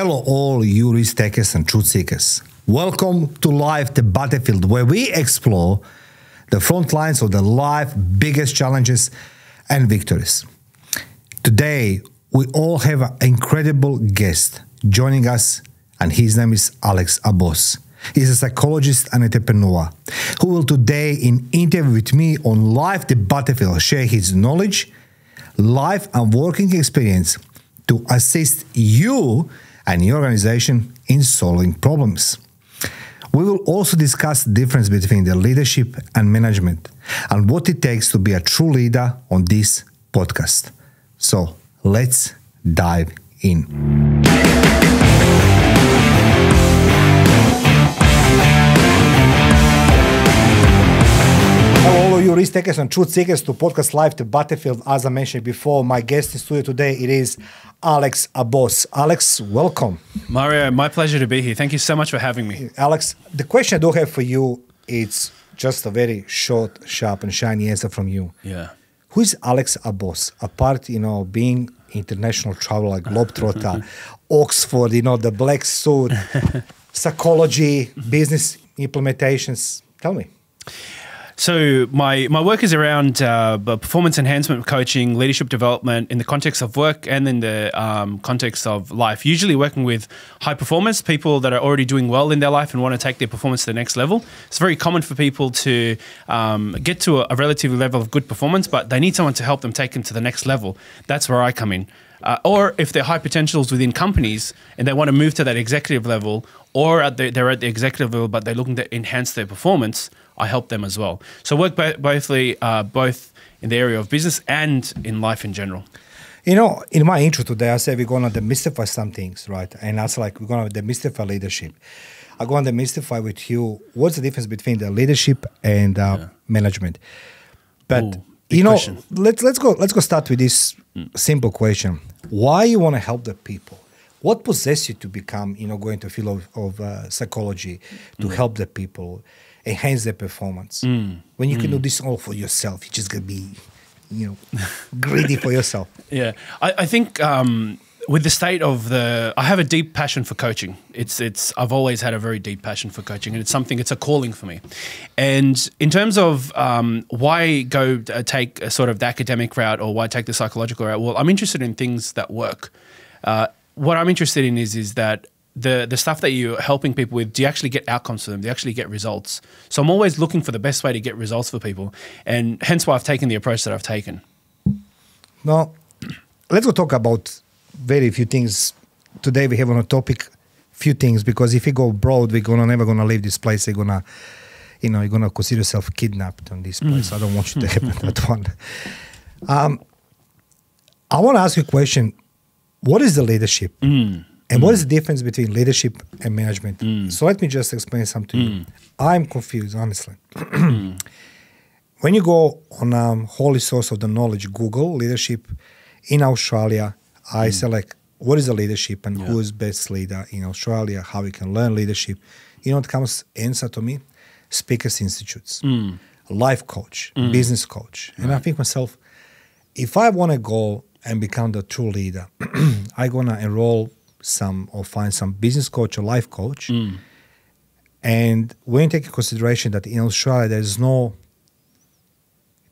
Hello all you risk takers and truth seekers. Welcome to Life the Battlefield, where we explore the front lines of the life biggest challenges and victories. Today, we all have an incredible guest joining us, and his name is Alex Aboss. He's a psychologist and entrepreneur who will today in interview with me on Life the Battlefield share his knowledge, life and working experience to assist you and your organization in solving problems. We will also discuss the difference between the leadership and management and what it takes to be a true leader on this podcast. So let's dive in. Hello, all you risk takers and truth seekers to podcast Life the Battlefield. As I mentioned before, my guest in studio today, it is Alex Aboss. Alex, welcome. Mario, my pleasure to be here. Thank you so much for having me. Alex, the question I do have for you, it's just a very short, sharp and shiny answer from you. Yeah. Who is Alex Aboss? Apart, being international traveler, globetrotter, Oxford, the black suit, psychology, business implementations. Tell me. So my work is around performance enhancement coaching, leadership development in the context of work and in the context of life. Usually working with high performers, people that are already doing well in their life and want to take their performance to the next level. It's very common for people to get to a relative level of good performance, but they need someone to help them take them to the next level. That's where I come in. Or if they're high potentials within companies and they want to move to that executive level, or they're at the executive level but they're looking to enhance their performance, I help them as well. So work both in the area of business and in life in general. In my intro today, I said we're going to demystify some things, right? And that's like we're going to demystify leadership. I'm going to demystify with you what's the difference between the leadership and management. But let's go start with this simple question. Why you want to help the people? What possesses you to become, go into the field of psychology to help the people, enhance their performance? When you can do this all for yourself, you're just going to be, greedy for yourself. Yeah. I think with the state of I have a deep passion for coaching. I've always had a very deep passion for coaching, and it's a calling for me. And in terms of why go take a sort of the academic route or why take the psychological route, well, I'm interested in things that work. What I'm interested in is that the stuff that you're helping people with, do you actually get outcomes for them? Do you actually get results? So I'm always looking for the best way to get results for people, and hence why I've taken the approach that I've taken. Now, let's go talk about very few things. Today we have on a topic few things, because if you go broad, we're never gonna leave this place. You're gonna consider yourself kidnapped on this place. I don't want you to happen that one. I want to ask you a question. What is the leadership? And what is the difference between leadership and management? So let me just explain something to you. I'm confused, honestly. When you go on holy source of the knowledge, Google leadership in Australia, I select what is the leadership and who is best leader in Australia, how we can learn leadership. What comes answer to me? Speakers Institutes, life coach, business coach. And I think myself, if I want to go and become the true leader, I'm going to enroll find some business coach or life coach. And when you take into consideration that in Australia there's no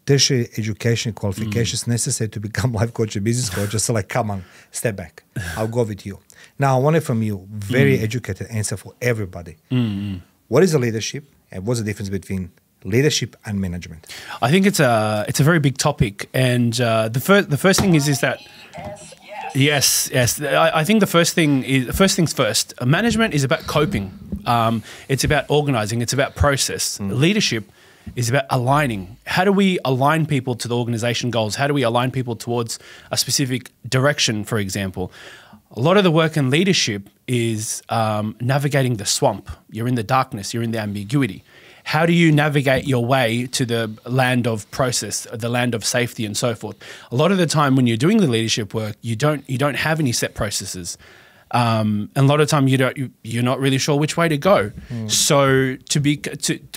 tertiary education qualifications necessary to become life coach or business coach, just like, come on, step back. I'll go with you. Now, I want it from you, very educated answer for everybody. What is the leadership and what's the difference between leadership and management? I think it's a very big topic, and the first thing is that yes. I think the first things first. Management is about coping. It's about organizing. It's about process. Leadership is about aligning. How do we align people to the organization goals? How do we align people towards a specific direction, for example? A lot of the work in leadership is navigating the swamp. You're in the darkness. You're in the ambiguity. How do you navigate your way to the land of process, the land of safety, and so forth? A lot of the time when you're doing the leadership work, you don't have any set processes. And a lot of the time you're not really sure which way to go. So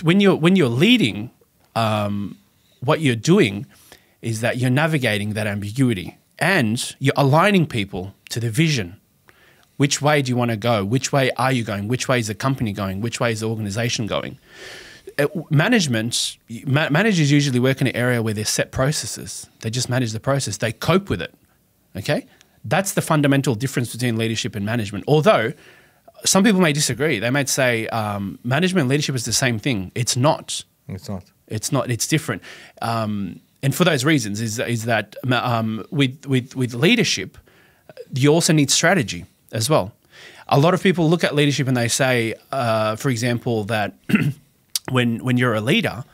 when you're leading, what you're doing is that you're navigating that ambiguity and you're aligning people to the vision Which way do you want to go? Which way are you going? Which way is the company going? Which way is the organization going? Managers usually work in an area where there's set processes. They just manage the process. They cope with it, okay? That's the fundamental difference between leadership and management. Although some people may disagree. They might say management and leadership is the same thing. It's not. It's not. It's not. It's different. And for those reasons is that with leadership, you also need strategy as well. A lot of people look at leadership and they say, for example, that when you're a leader,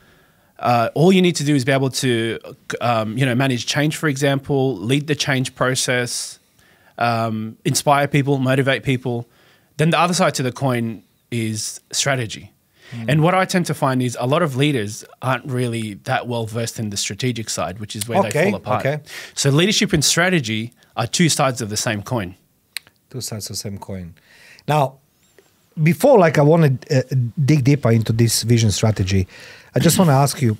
all you need to do is be able to, manage change, for example, lead the change process, inspire people, motivate people. Then the other side to the coin is strategy. And what I tend to find is a lot of leaders aren't really that well versed in the strategic side, which is where they fall apart. Okay. So leadership and strategy are two sides of the same coin. Two sides of the same coin. Now, before I want to dig deeper into this vision strategy, I just want to ask you,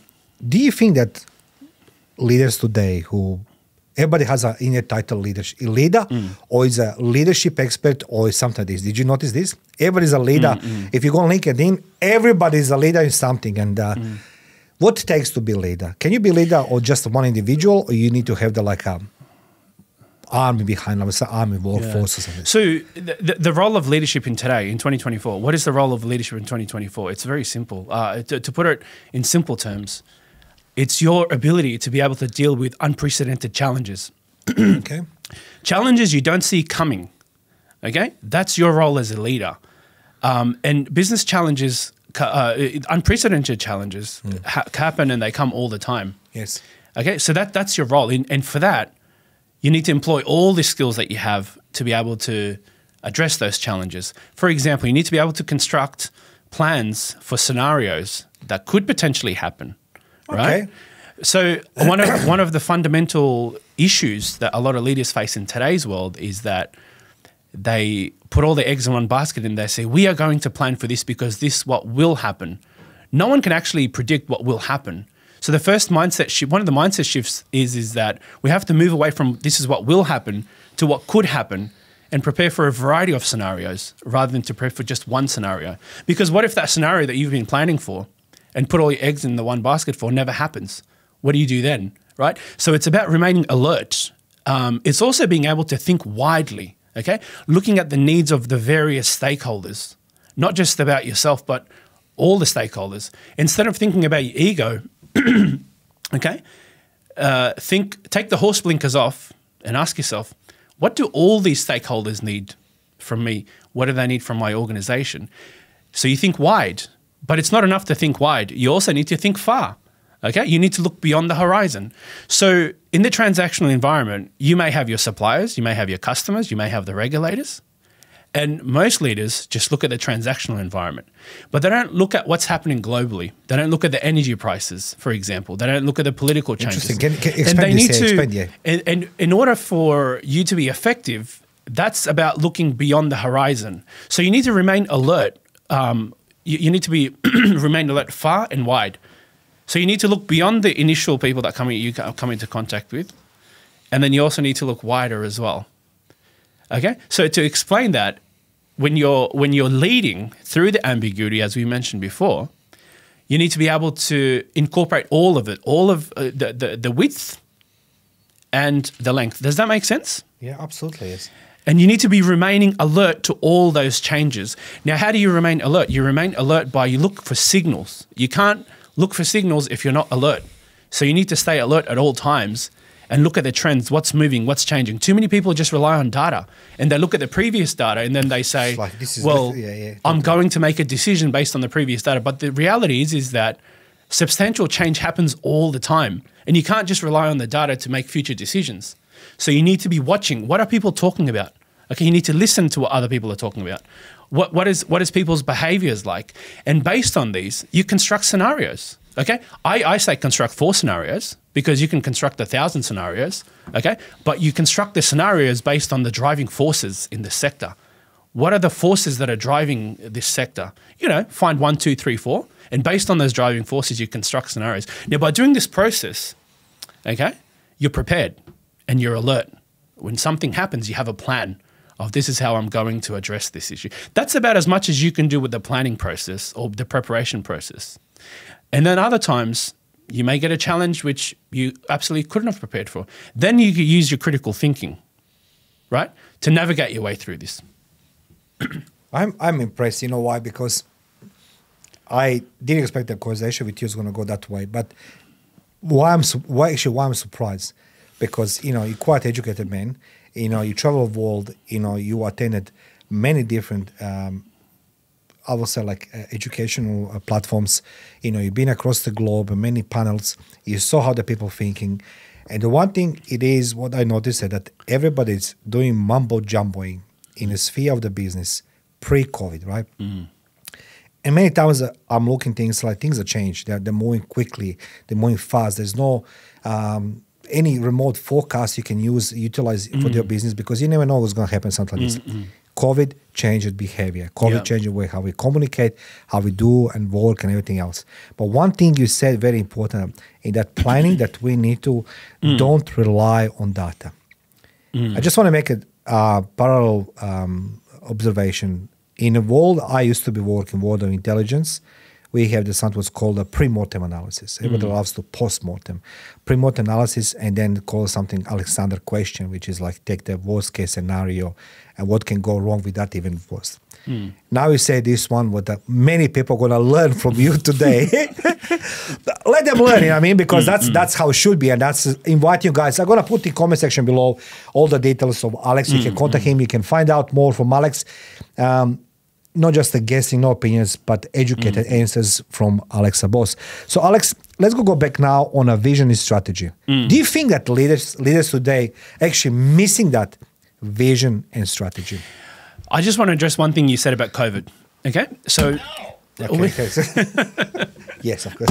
do you think that leaders today everybody has an inner title leader or is a leadership expert or is something like this. Did you notice this? Everybody's a leader. If you go on LinkedIn, everybody's a leader in something. And what it takes to be a leader? Can you be a leader or just one individual, or you need to have the army behind, army workforce or something? So the role of leadership in 2024, what is the role of leadership in 2024? It's very simple. To put it in simple terms, it's your ability to be able to deal with unprecedented challenges. Okay. Challenges you don't see coming, okay? That's your role as a leader. And business challenges, unprecedented challenges happen and they come all the time. Yes. Okay, so that's your role. And for that, you need to employ all the skills that you have to be able to address those challenges. For example, you need to be able to construct plans for scenarios that could potentially happen. Right. Okay. So one of the fundamental issues that a lot of leaders face in today's world is that they put all their eggs in one basket and they say, we are going to plan for this because this is what will happen. No one can actually predict what will happen. So the first mindset shift, one of the mindset shifts is that we have to move away from this is what will happen to what could happen and prepare for a variety of scenarios rather than to prepare for just one scenario. Because what if that scenario that you've been planning for and put all your eggs in the one basket for never happens? What do you do then, right? So it's about remaining alert. It's also being able to think widely, okay? Looking at the needs of the various stakeholders, not just about yourself, but all the stakeholders. Instead of thinking about your ego, okay, take the horse blinkers off and ask yourself, what do all these stakeholders need from me? What do they need from my organization? So you think wide. But it's not enough to think wide. You also need to think far, okay? You need to look beyond the horizon. So in the transactional environment, you may have your suppliers, you may have your customers, you may have the regulators. And most leaders just look at the transactional environment. But they don't look at what's happening globally. They don't look at the energy prices, for example. They don't look at the political changes. Interesting. Can expand this? And in order for you to be effective, that's about looking beyond the horizon. So you need to remain alert. You need to remain alert far and wide. So you need to look beyond the initial people that you come into contact with, and then you also need to look wider as well. Okay? So to explain that, when you're leading through the ambiguity, as we mentioned before, you need to be able to incorporate all of it, all of the width and the length. Does that make sense? Yeah, absolutely, yes. And you need to be remaining alert to all those changes. Now, how do you remain alert? You remain alert by you look for signals. You can't look for signals if you're not alert. So you need to stay alert at all times and look at the trends, what's moving, what's changing. Too many people just rely on data and they look at the previous data and then they say, I'm going to make a decision based on the previous data. But the reality is that substantial change happens all the time and you can't just rely on the data to make future decisions. So you need to be watching. What are people talking about? Okay, you need to listen to what other people are talking about. What is people's behaviors like? And based on these, you construct scenarios. Okay, I say construct 4 scenarios because you can construct 1,000 scenarios. Okay, but you construct the scenarios based on the driving forces in the sector. What are the forces that are driving this sector? Find 1, 2, 3, 4, and based on those driving forces, you construct scenarios. Now, by doing this process, okay, you're prepared and you're alert. When something happens, you have a plan of this is how I'm going to address this issue. That's about as much as you can do with the planning process or the preparation process. And then other times, you may get a challenge which you absolutely couldn't have prepared for. Then you could use your critical thinking, right, to navigate your way through this. I'm impressed. You know why? Because I didn't expect the conversation with you was going to go that way. But why I'm surprised? Because, you know, you're quite educated man. You know, you travel the world. You know, you attended many different, I will say, like educational platforms. You know, you've been across the globe, many panels. You saw how the people thinking. And the one thing it is, what I noticed is that everybody's doing mumbo-jumboing in the sphere of the business pre-COVID, right? Mm. And many times I'm looking things like things have changed. They're moving quickly. They're moving fast. There's no any remote forecast you can utilize for your business because you never know what's going to happen, something like this. COVID changed behavior. COVID changed the way how we communicate, how we do and work and everything else. But one thing you said very important in that planning that we need to don't rely on data. I just want to make a parallel observation. In a world I used to be working, world of intelligence, we have something what's called a pre-mortem analysis. Everybody loves to post-mortem. Pre-mortem analysis and then call something Alexander question, which is like take the worst case scenario and what can go wrong with that even worse. Now you say this one, what many people are going to learn from you today. Let them learn, you know what I mean? Because that's how it should be. And that's invite you guys. I'm going to put in the comment section below all the details of Alex. You can contact him. You can find out more from Alex. Not just the guessing, no opinions, but educated answers from Alex Aboss. So, Alex, let's go back now on a vision and strategy. Do you think that leaders today actually missing that vision and strategy? I just want to address one thing you said about COVID. Okay, so yes, of course.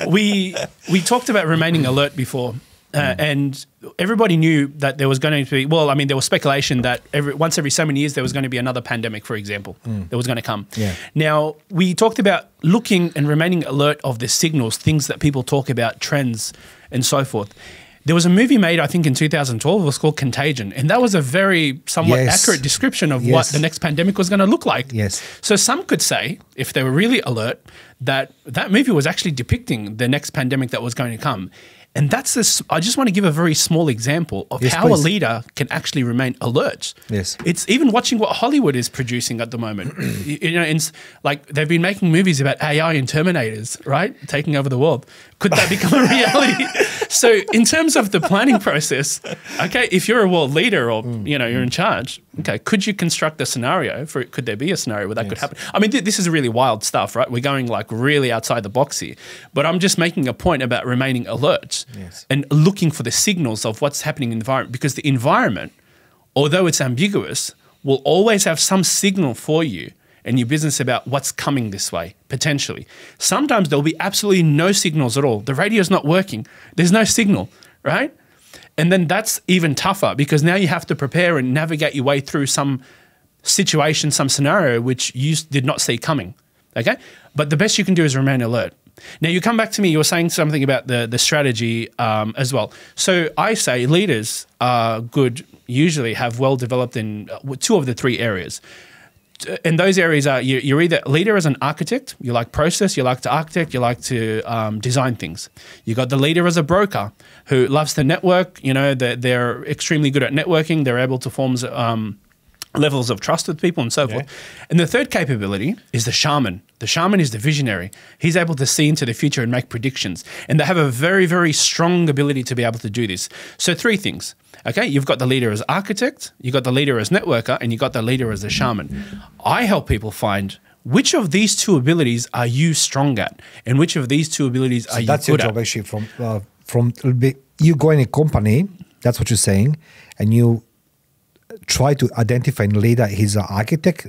we talked about remaining alert before. And everybody knew that there was going to be, well, I mean, there was speculation that once every so many years there was going to be another pandemic, for example, that was going to come. Yeah. Now, we talked about looking and remaining alert of the signals, things that people talk about, trends and so forth. There was a movie made, I think, in 2012. It was called Contagion. And that was a very somewhat accurate description of what the next pandemic was going to look like. Yes. So some could say, if they were really alert, that that movie was actually depicting the next pandemic that was going to come. And that's this. I just want to give a very small example of how a leader can actually remain alert. Yes, it's even watching what Hollywood is producing at the moment. You know, like they've been making movies about AI and Terminators, right, taking over the world. Could that become a reality? So, in terms of the planning process, okay, if you're a world leader or you know you're in charge, okay, could you construct a scenario for? Could there be a scenario where that could happen? I mean, this is really wild stuff, right? We're going like really outside the box here, but I'm just making a point about remaining alert. Yes. And looking for the signals of what's happening in the environment, because the environment, although it's ambiguous, will always have some signal for you and your business about what's coming this way, potentially. Sometimes there'll be absolutely no signals at all. The radio's not working. There's no signal, right? And then that's even tougher because now you have to prepare and navigate your way through some situation, some scenario which you did not see coming, okay? But the best you can do is remain alert. Now, you come back to me, you were saying something about the strategy as well. So I say leaders are good, usually have well developed in two of the three areas. And those areas are you're either a leader as an architect, you like process, you like to architect, you like to design things. You got the leader as a broker who loves to network, you know, they're extremely good at networking, they're able to form levels of trust with people and so forth. And the third capability is the shaman. The shaman is the visionary. He's able to see into the future and make predictions. And they have a very, very strong ability to be able to do this. So three things, okay? You've got the leader as architect, you've got the leader as networker, and you've got the leader as a shaman. I help people find which of these two abilities are you strong at and which of these two abilities are you good at. That's your job actually from you go in a company, that's what you're saying, and you try to identify and leader, he's an architect,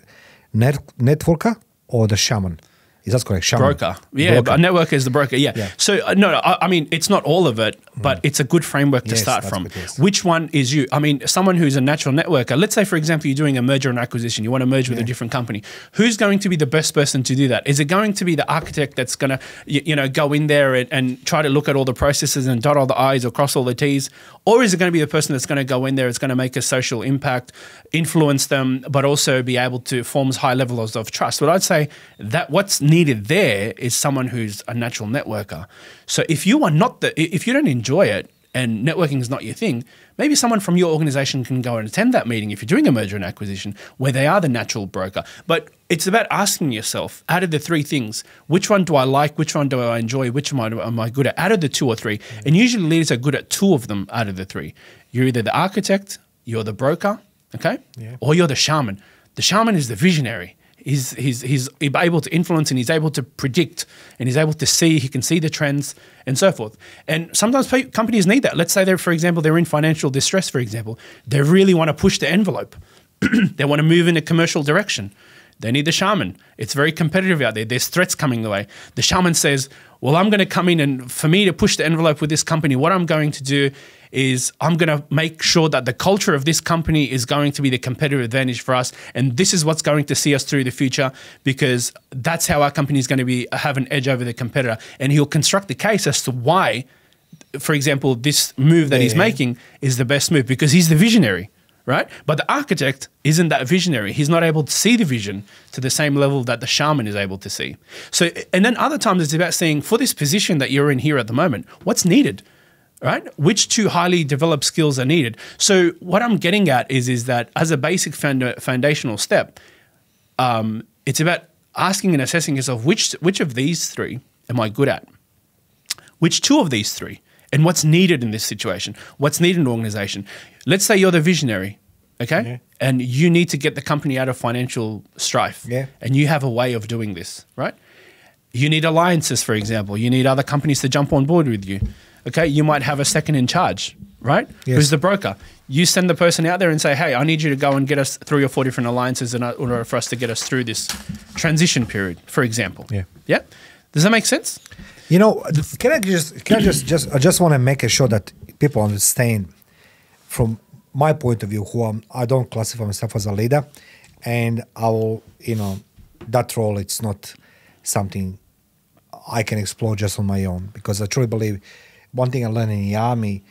networker, or the shaman? Is that correct? Shaman. Broker. Yeah, Broker. a networker is the broker. Yeah. Yeah. So, no, I mean, it's not all of it, but it's a good framework to Yes, start that's from. good, yes. Which one is you? I mean, someone who's a natural networker, let's say, for example, you're doing a merger and acquisition, you want to merge with a different company. Who's going to be the best person to do that? Is it going to be the architect that's going to, go in there and try to look at all the processes and dot all the I's or cross all the T's? Or is it going to be the person that's going to go in there, it's going to make a social impact, influence them, but also be able to form high levels of trust? But I'd say that what's needed there is someone who's a natural networker. So if you are not if you don't enjoy it and networking is not your thing, maybe someone from your organization can go and attend that meeting if you're doing a merger and acquisition where they are the natural broker. But it's about asking yourself, out of the three things, which one do I like, which one do I enjoy, which one am I good at, out of the two or three? And usually leaders are good at two of them out of the three. You're either the architect, you're the broker, okay? Yeah. Or you're the shaman. The shaman is the visionary. He's able to influence and he's able to predict and he's able to see, he can see the trends and so forth. And sometimes companies need that. Let's say for example, they're in financial distress, for example. They really want to push the envelope. They want to move in a commercial direction. They need the shaman. It's very competitive out there. There's threats coming the way. The shaman says, well, I'm going to come in and for me to push the envelope with this company, what I'm going to do is I'm going to make sure that the culture of this company is going to be the competitive advantage for us. And this is what's going to see us through the future because that's how our company is going to have an edge over the competitor. And he'll construct the case as to why, for example, this move that he's making is the best move because he's the visionary. Right? But the architect isn't that visionary. He's not able to see the vision to the same level that the shaman is able to see. So, and then other times it's about saying, for this position that you're in here at the moment, what's needed, right? Which two highly developed skills are needed? So what I'm getting at is that as a basic foundational step, it's about asking and assessing yourself, which of these three am I good at? Which two of these three? And what's needed in this situation? What's needed in an organization? Let's say you're the visionary, okay? Yeah. And you need to get the company out of financial strife. Yeah. And you have a way of doing this, right? You need alliances, for example. You need other companies to jump on board with you, okay? You might have a second in charge, right? Yes. Who's the broker? You send the person out there and say, hey, I need you to go and get us 3 or 4 different alliances in order for us to get us through this transition period, for example. Yeah. Yeah? Does that make sense? You know, I just want to make sure that people understand from my point of view, I don't classify myself as a leader, and I will, that role, it's not something I can explore just on my own, because I truly believe one thing I learned in the army,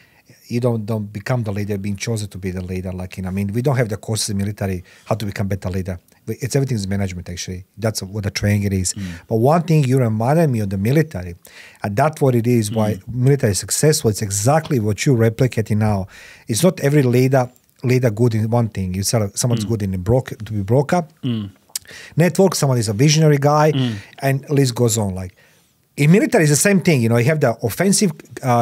you don't become the leader being chosen to be the leader. We don't have the courses in military how to become better leader. Everything's management, actually. That's what the training it is. But one thing you reminded me of the military, and that's what it is, why military is successful. It's exactly what you're replicating now. It's not every leader good in one thing. You say someone's good in to be broker, network, someone is a visionary guy, and list goes on. In military, it's the same thing. You have the offensive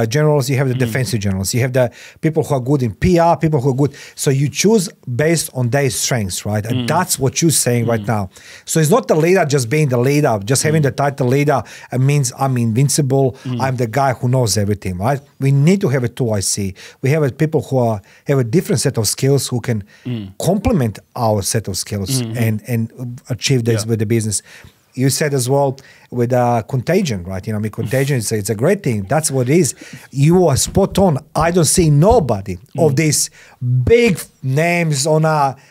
generals, you have the defensive generals, you have the people who are good in PR, people who are good. So you choose based on their strengths, right? And that's what you're saying right now. So it's not the leader just being the leader, just having the title leader. It means I'm invincible. I'm the guy who knows everything, right? We need to have a two I see. We have people who have a different set of skills who can complement our set of skills and achieve this with the business. You said as well with contagion, right? Contagion is a great thing. That's what it is. You are spot on. I don't see nobody of these big names on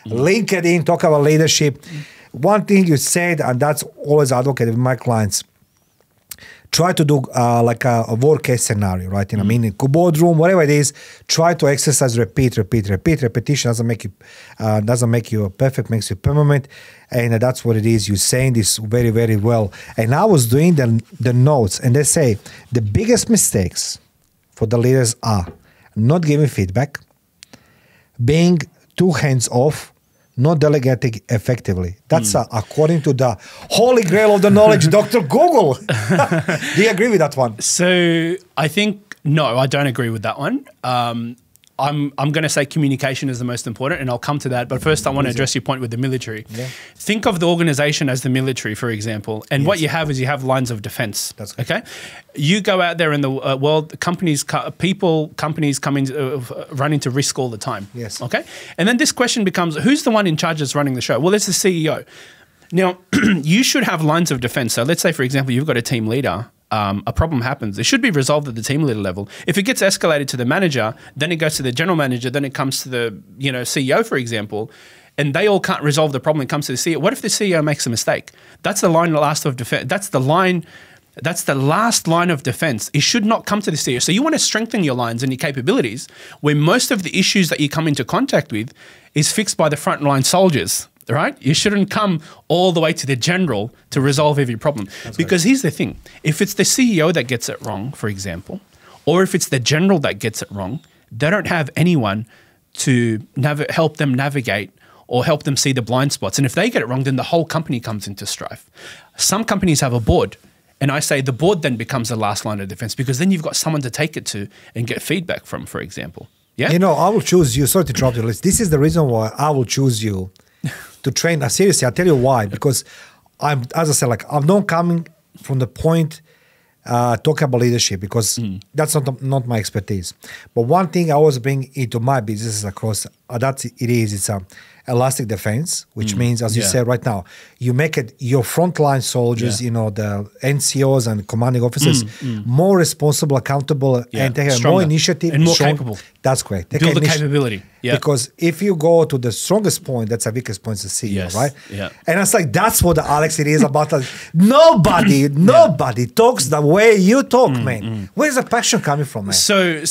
LinkedIn talk about leadership. One thing you said, and that's always advocate with my clients, try to do a worst case scenario, right? In boardroom, whatever it is, try to exercise, repeat. Repetition doesn't make you perfect, makes you permanent. And that's what it is. You're saying this very, very well. And I was doing the notes, and they say the biggest mistakes for the leaders are not giving feedback, being too hands-off, not delegating effectively. That's according to the holy grail of the knowledge, Dr. Google. Do you agree with that one? So I think, no, I don't agree with that one. I'm going to say communication is the most important, and I'll come to that. But first, I want to address your point with the military. Yeah. Think of the organization as the military, for example, and what you have is you have lines of defense. That's good. Okay. You go out there in the world, companies come in, run into risk all the time. Yes. Okay. And then this question becomes, who's the one in charge that's running the show? Well, it's the CEO. Now, you should have lines of defense. So let's say, for example, you've got a team leader. A problem happens. It should be resolved at the team leader level. If it gets escalated to the manager, then it goes to the general manager, then it comes to the CEO, for example, and they all can't resolve the problem. It comes to the CEO. What if the CEO makes a mistake? That's the line last of defense. That's the last line of defense. It should not come to the CEO. So you want to strengthen your lines and your capabilities where most of the issues that you come into contact with is fixed by the frontline soldiers. Right? You shouldn't come all the way to the general to resolve every problem. Because here's the thing. If it's the CEO that gets it wrong, for example, or if it's the general that gets it wrong, they don't have anyone to help them navigate or help them see the blind spots. And if they get it wrong, then the whole company comes into strife. Some companies have a board. And I say the board then becomes the last line of defense because then you've got someone to take it to and get feedback from, for example. Yeah? I will choose you. Sorry to interrupt you. This is the reason why I will choose you to train. Seriously, I'll tell you why. Because as I said, I'm not coming from the point talking about leadership because that's not my expertise. But one thing I always bring into my business across, it's elastic defense, which means, as you said right now, you make it your frontline soldiers, the NCOs and commanding officers, more responsible, accountable, and they have more initiative. And more capable. That's great. Build the capability. Yeah. Because if you go to the strongest point, that's a weakest point, the CEO, right? Yeah. And it's that's what Alex, it is about. Nobody talks the way you talk, man. Where's the passion coming from, man? So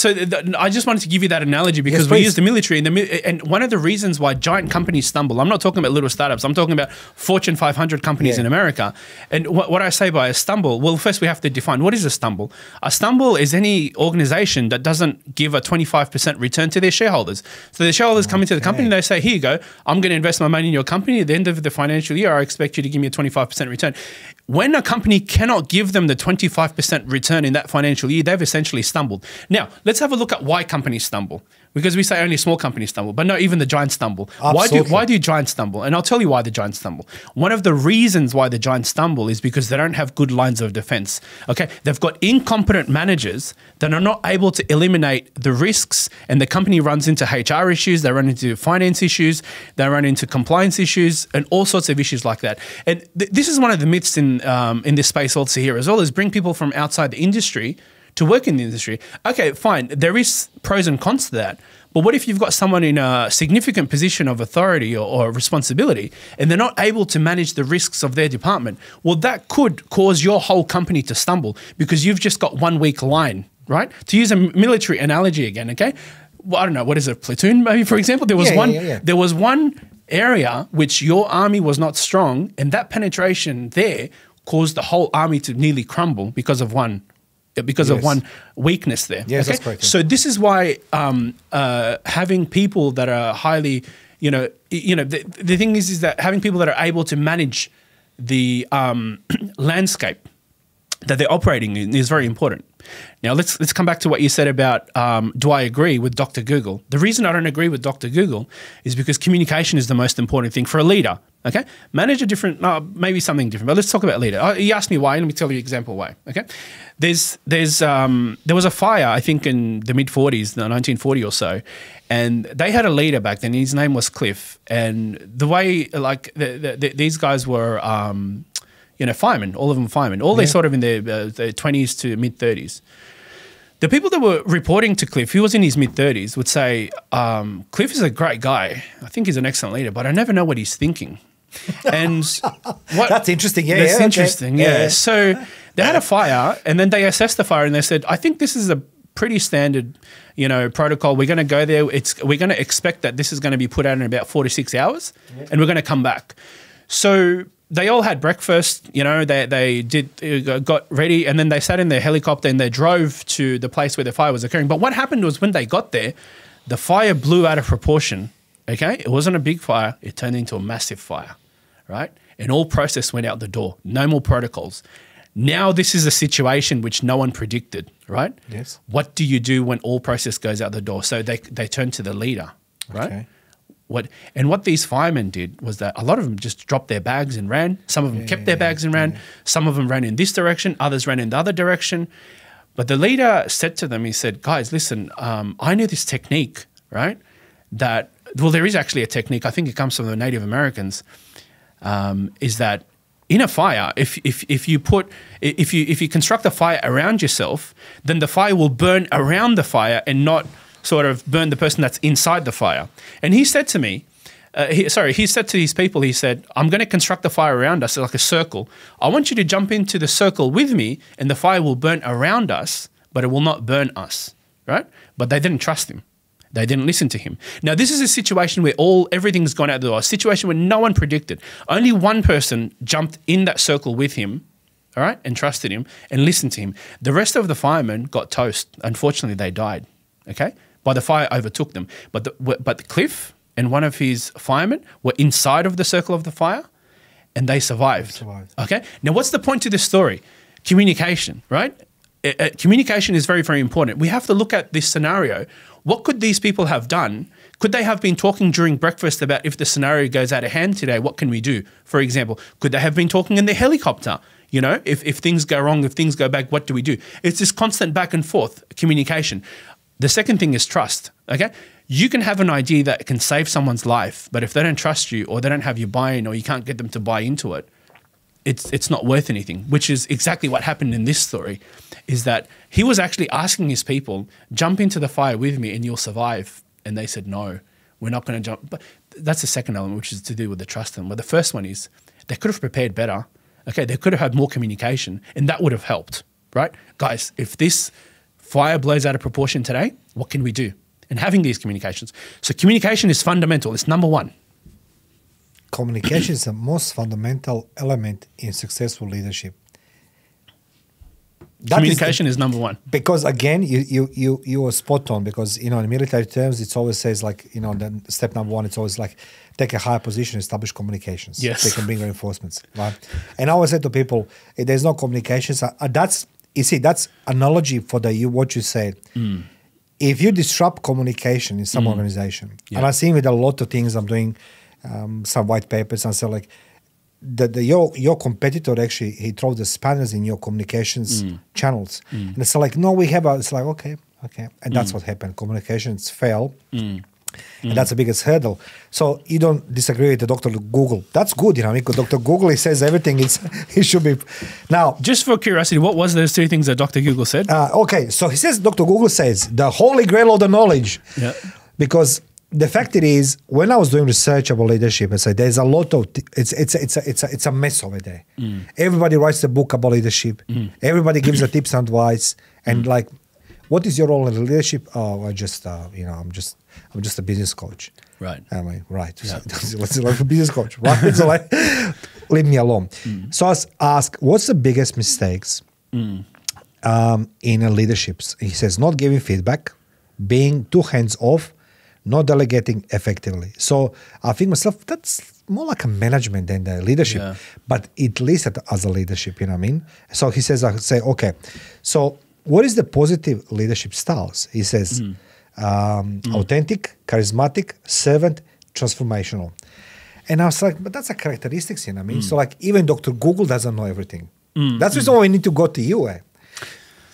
I just wanted to give you that analogy because we use the military, and one of the reasons why giant companies stumble, I'm not talking about little startups, I'm talking about Fortune 500 companies in America. And what I say by a stumble, well, first we have to define what is a stumble. A stumble is any organization that doesn't give a 25% return to their shareholders. So the shareholders come into the company and they say, here you go, I'm going to invest my money in your company. At the end of the financial year, I expect you to give me a 25% return. When a company cannot give them the 25% return in that financial year, they've essentially stumbled. Now, let's have a look at why companies stumble. Because we say only small companies stumble, but no, even the giants stumble. Why do giants stumble? And I'll tell you why the giants stumble. One of the reasons why the giants stumble is because they don't have good lines of defense. Okay, they've got incompetent managers that are not able to eliminate the risks, and the company runs into HR issues, they run into finance issues, they run into compliance issues, and all sorts of issues like that. And this is one of the myths in this space also here as well, is bring people from outside the industry to work in the industry. Okay, fine. There is pros and cons to that. But what if you've got someone in a significant position of authority or responsibility and they're not able to manage the risks of their department? Well, that could cause your whole company to stumble because you've just got one weak line, right? To use a military analogy again, okay? Well, I don't know, what is it, platoon maybe, for example? There was one area which your army was not strong, and that penetration there caused the whole army to nearly crumble because of one weakness there. Yes, okay? That's correct. So this is why having people that are highly, the thing is that having people that are able to manage the landscape that they're operating in is very important. Now let's come back to what you said about do I agree with Dr. Google? The reason I don't agree with Dr. Google is because communication is the most important thing for a leader. Okay, manage a different, maybe something different, but let's talk about leader. You asked me why, let me tell you an example why. Okay, there was a fire, I think in the mid-40s, the 1940 or so, and they had a leader back then. His name was Cliff, and the way these guys were, firemen, all of them firemen, all they sort of in their 20s to mid-30s. The people that were reporting to Cliff, he was in his mid-30s, would say, Cliff is a great guy. I think he's an excellent leader, but I never know what he's thinking. And that's interesting. That's interesting. Yeah. So they had a fire, and then they assessed the fire, and they said, I think this is a pretty standard, protocol. We're going to go there. We're going to expect that this is going to be put out in about 4 to 6 hours, and we're going to come back. So they all had breakfast, they got ready, and then they sat in their helicopter and they drove to the place where the fire was occurring. But what happened was when they got there, the fire blew out of proportion, okay? It wasn't a big fire. It turned into a massive fire, right? And all process went out the door. No more protocols. Now this is a situation which no one predicted, right? Yes. What do you do when all process goes out the door? So they turn to the leader, right? Okay. What these firemen did was that a lot of them just dropped their bags and ran. Some of them kept their bags and ran. Some of them ran in this direction. Others ran in the other direction. But the leader said to them, he said, guys, listen, I know this technique, right? There is actually a technique. I think it comes from the Native Americans is that in a fire, if you construct a fire around yourself, then the fire will burn around the fire and not sort of burn the person that's inside the fire. And he said to me, he said to these people, he said, I'm going to construct a fire around us like a circle. I want you to jump into the circle with me and the fire will burn around us, but it will not burn us, right? But they didn't trust him. They didn't listen to him. Now, this is a situation where everything's gone out the door, a situation where no one predicted. Only one person jumped in that circle with him, all right, and trusted him and listened to him. The rest of the firemen got toast. Unfortunately, they died, okay? But the fire overtook them. But Cliff and one of his firemen were inside of the circle of the fire and they survived. Okay? Now, what's the point to this story? Communication, right? Communication is very, very important. We have to look at this scenario. What could these people have done? Could they have been talking during breakfast about if the scenario goes out of hand today, what can we do? For example, could they have been talking in the helicopter? You know, if things go wrong, if things go back, what do we do? It's this constant back and forth communication. The second thing is trust, okay? You can have an idea that can save someone's life, but if they don't trust you or they don't have your buy-in or you can't get them to buy into it, it's not worth anything, which is exactly what happened in this story, is that he was actually asking his people, jump into the fire with me and you'll survive. And they said, no, we're not going to jump. But that's the second element, which is to do with the trust. But the first one is they could have prepared better. Okay, they could have had more communication and that would have helped, right? Guys, if this fire blows out of proportion today, what can we do? And having these communications. So communication is fundamental. It's number one. Communication is the most fundamental element in successful leadership. Communication is number one. Because again, you are spot on, because, you know, in military terms, it always says, like, you know, the step number one, it's always like take a higher position, establish communications. Yes. They can bring reinforcements, right? And I always say to people, if there's no communications, that's analogy for what you said. If you disrupt communication in some organization, and I've seen with a lot of things I'm doing, some white papers, and so like your competitor actually, he throws the spanners in your communications channels, and it's like, no, we have it's like, okay, and that's what happened. Communications fail, and that's the biggest hurdle. So you don't disagree with the Dr. Google. That's good, you know, because Dr. Google, he says everything. It should be. Now, just for curiosity, what was those two things that Dr. Google said? Okay, so he says, Dr. Google says the holy grail of the knowledge, because the fact it is, when I was doing research about leadership, I said there's a lot of it's a mess over there. Everybody writes a book about leadership. Everybody gives the tips and advice, and like, what is your role in leadership? Oh, I'm just a business coach. Right. I mean, right. Yeah. What's it like a business coach? Right. So like, leave me alone. So I ask, what's the biggest mistakes in leaderships? He says, not giving feedback, being too hands off, not delegating effectively. So I think myself, that's more like a management than the leadership, but at least as a leadership, you know what I mean? So he says, I say, okay, so what is the positive leadership styles? He says, authentic, charismatic, servant, transformational. And I was like, but that's a characteristics, you know what I mean? So like, even Dr. Google doesn't know everything. That's the reason why we need to go to you.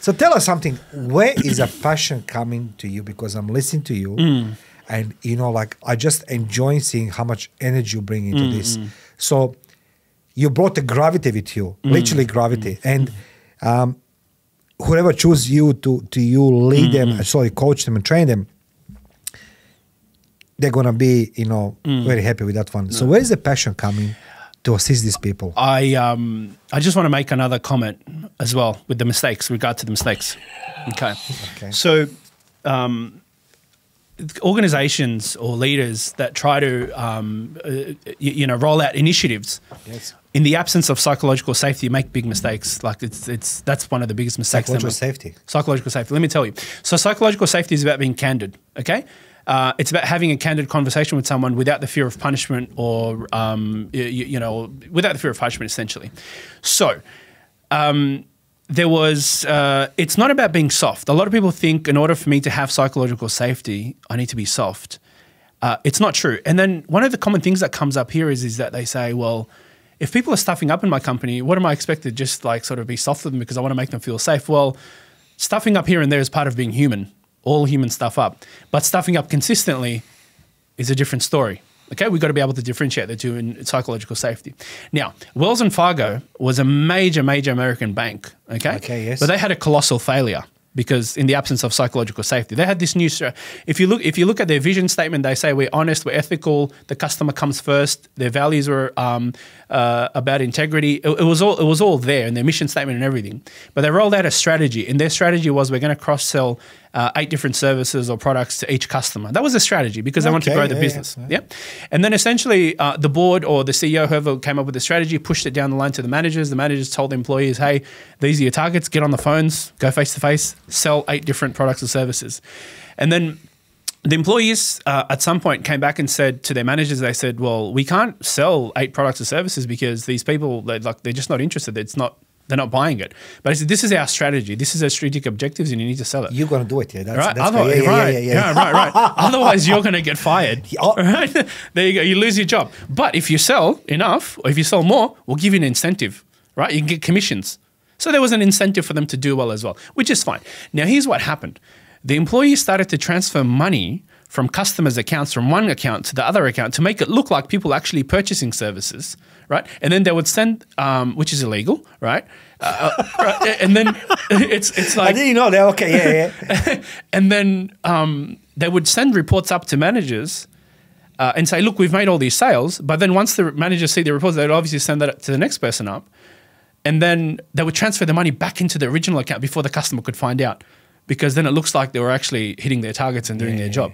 So tell us something. Where is a passion coming to you? Because I'm listening to you. And, you know, like, I just enjoy seeing how much energy you bring into this. So you brought the gravity with you, literally gravity. And whoever choose you to lead them, coach them and train them, they're going to be, you know, very happy with that one. So where is the passion coming to assist these people? I just want to make another comment as well with the mistakes, regard to the mistakes. Okay. So organizations or leaders that try to, roll out initiatives in the absence of psychological safety, make big mistakes. Like that's one of the biggest mistakes. Psychological safety. Psychological safety. Let me tell you. So psychological safety is about being candid. Okay. It's about having a candid conversation with someone without the fear of punishment or, without the fear of punishment, essentially. So, it's not about being soft. A lot of people think in order for me to have psychological safety, I need to be soft. It's not true. And then one of the common things that comes up here is that they say, well, if people are stuffing up in my company, what am I expected? Just like sort of be soft with them because I want to make them feel safe. Well, stuffing up here and there is part of being human. All humans stuff up. But stuffing up consistently is a different story. Okay, we've got to be able to differentiate the two in psychological safety. Now, Wells and Fargo was a major American bank. Okay, yes. But they had a colossal failure because in the absence of psychological safety, they had this new. If you look at their vision statement, they say we're honest, we're ethical, the customer comes first. Their values were about integrity. It was all there in their mission statement and everything. But they rolled out a strategy, and their strategy was we're going to cross sell 8 different services or products to each customer. That was a strategy because they wanted to grow the business. Yeah. And then essentially the board or the CEO, whoever came up with the strategy, pushed it down the line to the managers. The managers told the employees, hey, these are your targets. Get on the phones, go face to face, sell 8 different products or services. And then the employees at some point came back and said to their managers, they said, well, we can't sell 8 products or services because these people, they're just not interested. They're not buying it. But I said, this is our strategy. This is our strategic objectives, and you need to sell it. You're going to do it, yeah. Right. Right. Otherwise, you're going to get fired. Right? There you go. You lose your job. But if you sell enough, or if you sell more, we'll give you an incentive. Right? You can get commissions. So there was an incentive for them to do well as well, which is fine. Now, here's what happened. The employees started to transfer money from customers' accounts from one account to the other account to make it look like people actually purchasing services, right? And then they would send, which is illegal, right? Right? And then it's like... I didn't know that. Okay, yeah. And then they would send reports up to managers and say, look, we've made all these sales. But then once the managers see the reports, they'd obviously send that to the next person up. And then they would transfer the money back into the original account before the customer could find out, because then it looks like they were actually hitting their targets and doing their job,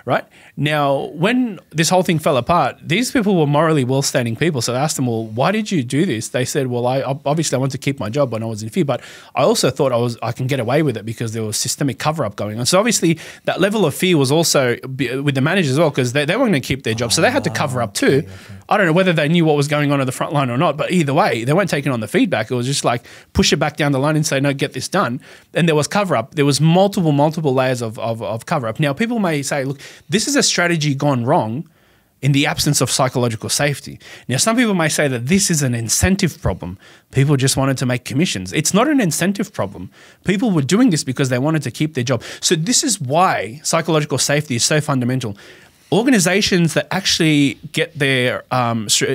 right? Now, when this whole thing fell apart, these people were morally well-standing people. So I asked them, well, why did you do this? They said, well, I want to keep my job when I was in fear, but I also thought I can get away with it because there was systemic cover-up going on. So obviously that level of fear was also with the managers as well, because they weren't going to keep their job. So they had to cover up too. I don't know whether they knew what was going on at the front line or not, but either way, they weren't taking on the feedback. It was just like push it back down the line and say, no, get this done. And there was cover-up. There was multiple layers of cover-up. Now, people may say, look, this is a strategy gone wrong in the absence of psychological safety. Now, some people may say that this is an incentive problem. People just wanted to make commissions. It's not an incentive problem. People were doing this because they wanted to keep their job. So this is why psychological safety is so fundamental. Organizations that actually get their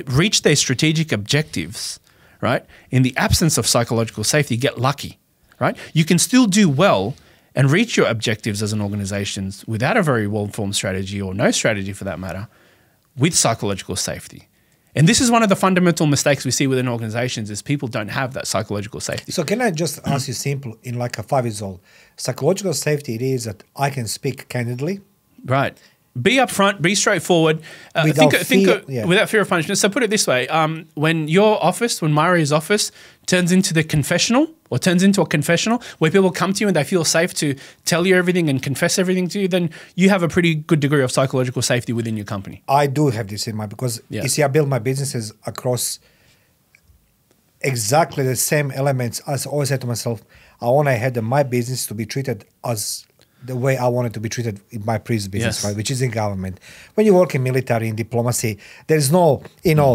reach their strategic objectives, right, in the absence of psychological safety, get lucky, right? You can still do well and reach your objectives as an organization without a very well-formed strategy, or no strategy for that matter, with psychological safety. And this is one of the fundamental mistakes we see within organizations, is people don't have that psychological safety. So can I just ask you simple, in like a 5 years old, psychological safety, it is that I can speak candidly. Right. Be upfront, be straightforward, without fear of punishment. So put it this way, when Mari's office turns into the confessional, or turns into a confessional where people come to you and they feel safe to tell you everything and confess everything to you, then you have a pretty good degree of psychological safety within your company. I do have this in mind because you see, I build my businesses across exactly the same elements. As I always said to myself, I want to have my business to be treated as the way I wanted to be treated in my previous business, right? Which is in government. When you work in military, in diplomacy, there's no,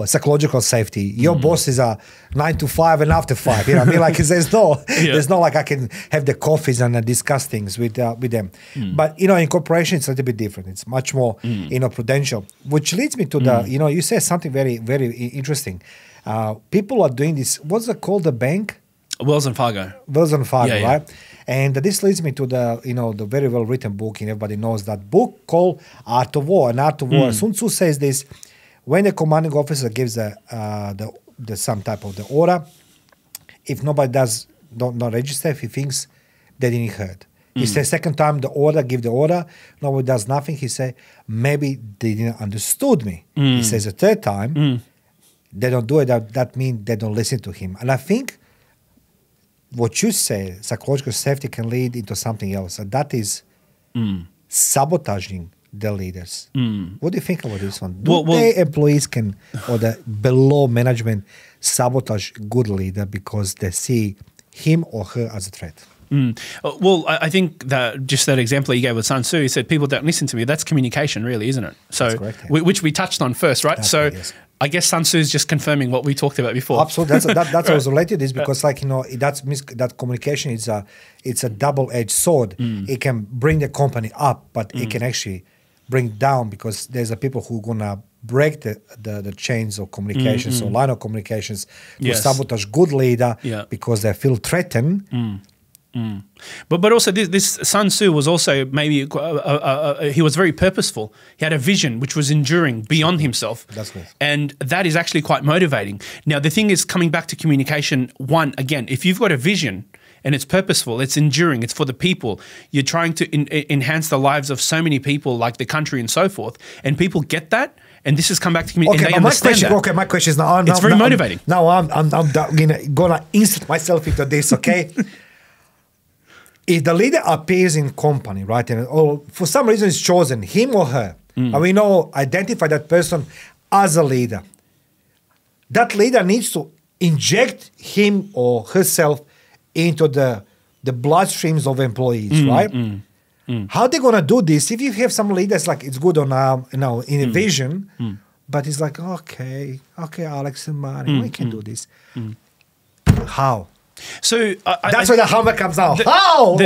psychological safety. Your boss is a 9 to 5 and after 5. You know what I mean? Like there's no like I can have the coffees and discuss things with them. But in corporation, it's a little bit different. It's much more prudential. Which leads me to the you say something very, very interesting. People are doing this. What's it called? The bank? Wells and Fargo. Wells and Fargo, right? And this leads me to the, the very well written book, and everybody knows that book called Art of War. And Art of War, Sun Tzu says this: when a commanding officer gives the some type of the order, if nobody not register, if he thinks they didn't heard. He says second time give the order, nobody does nothing. He say maybe they didn't understood me. He says the third time they don't do it. That means they don't listen to him. And I think what you say, psychological safety can lead into something else, and that is sabotaging the leaders. What do you think about this one? Do employees or the below management sabotage good leader because they see him or her as a threat? Well, I think that just that example you gave with Sun Tzu, he said, people don't listen to me. That's communication, really, isn't it? So, that's correct, yeah. Which we touched on first, right? That's so right, yes. I guess Sun Tzu is just confirming what we talked about before. Absolutely. That's right. I was related to this because, that communication is it's a double-edged sword. It can bring the company up, but it can actually bring down, because there's a people who are gonna break the chains of communications or line of communications to Yes. sabotage good leader Yeah. because they feel threatened. But also this Sun Tzu was also maybe he was very purposeful. He had a vision which was enduring beyond himself. That's good. And that is actually quite motivating. Now the thing is, coming back to communication, one, again, if you've got a vision and it's purposeful, it's enduring, it's for the people, you're trying to enhance the lives of so many people, like the country and so forth, and people get that. And this has come back to community. Okay, and they but understand that. my question is now. It's very motivating. Now I'm gonna insert myself into this. Okay, if the leader appears in company, right, or for some reason is chosen, him or her, and we know identify that person as a leader, that leader needs to inject him or herself into the bloodstreams of employees, right? How they gonna do this if you have some leaders like it's good on in a vision, but it's like okay, Alex and Martin, we can do this. How? So That's where the hammer comes out. How?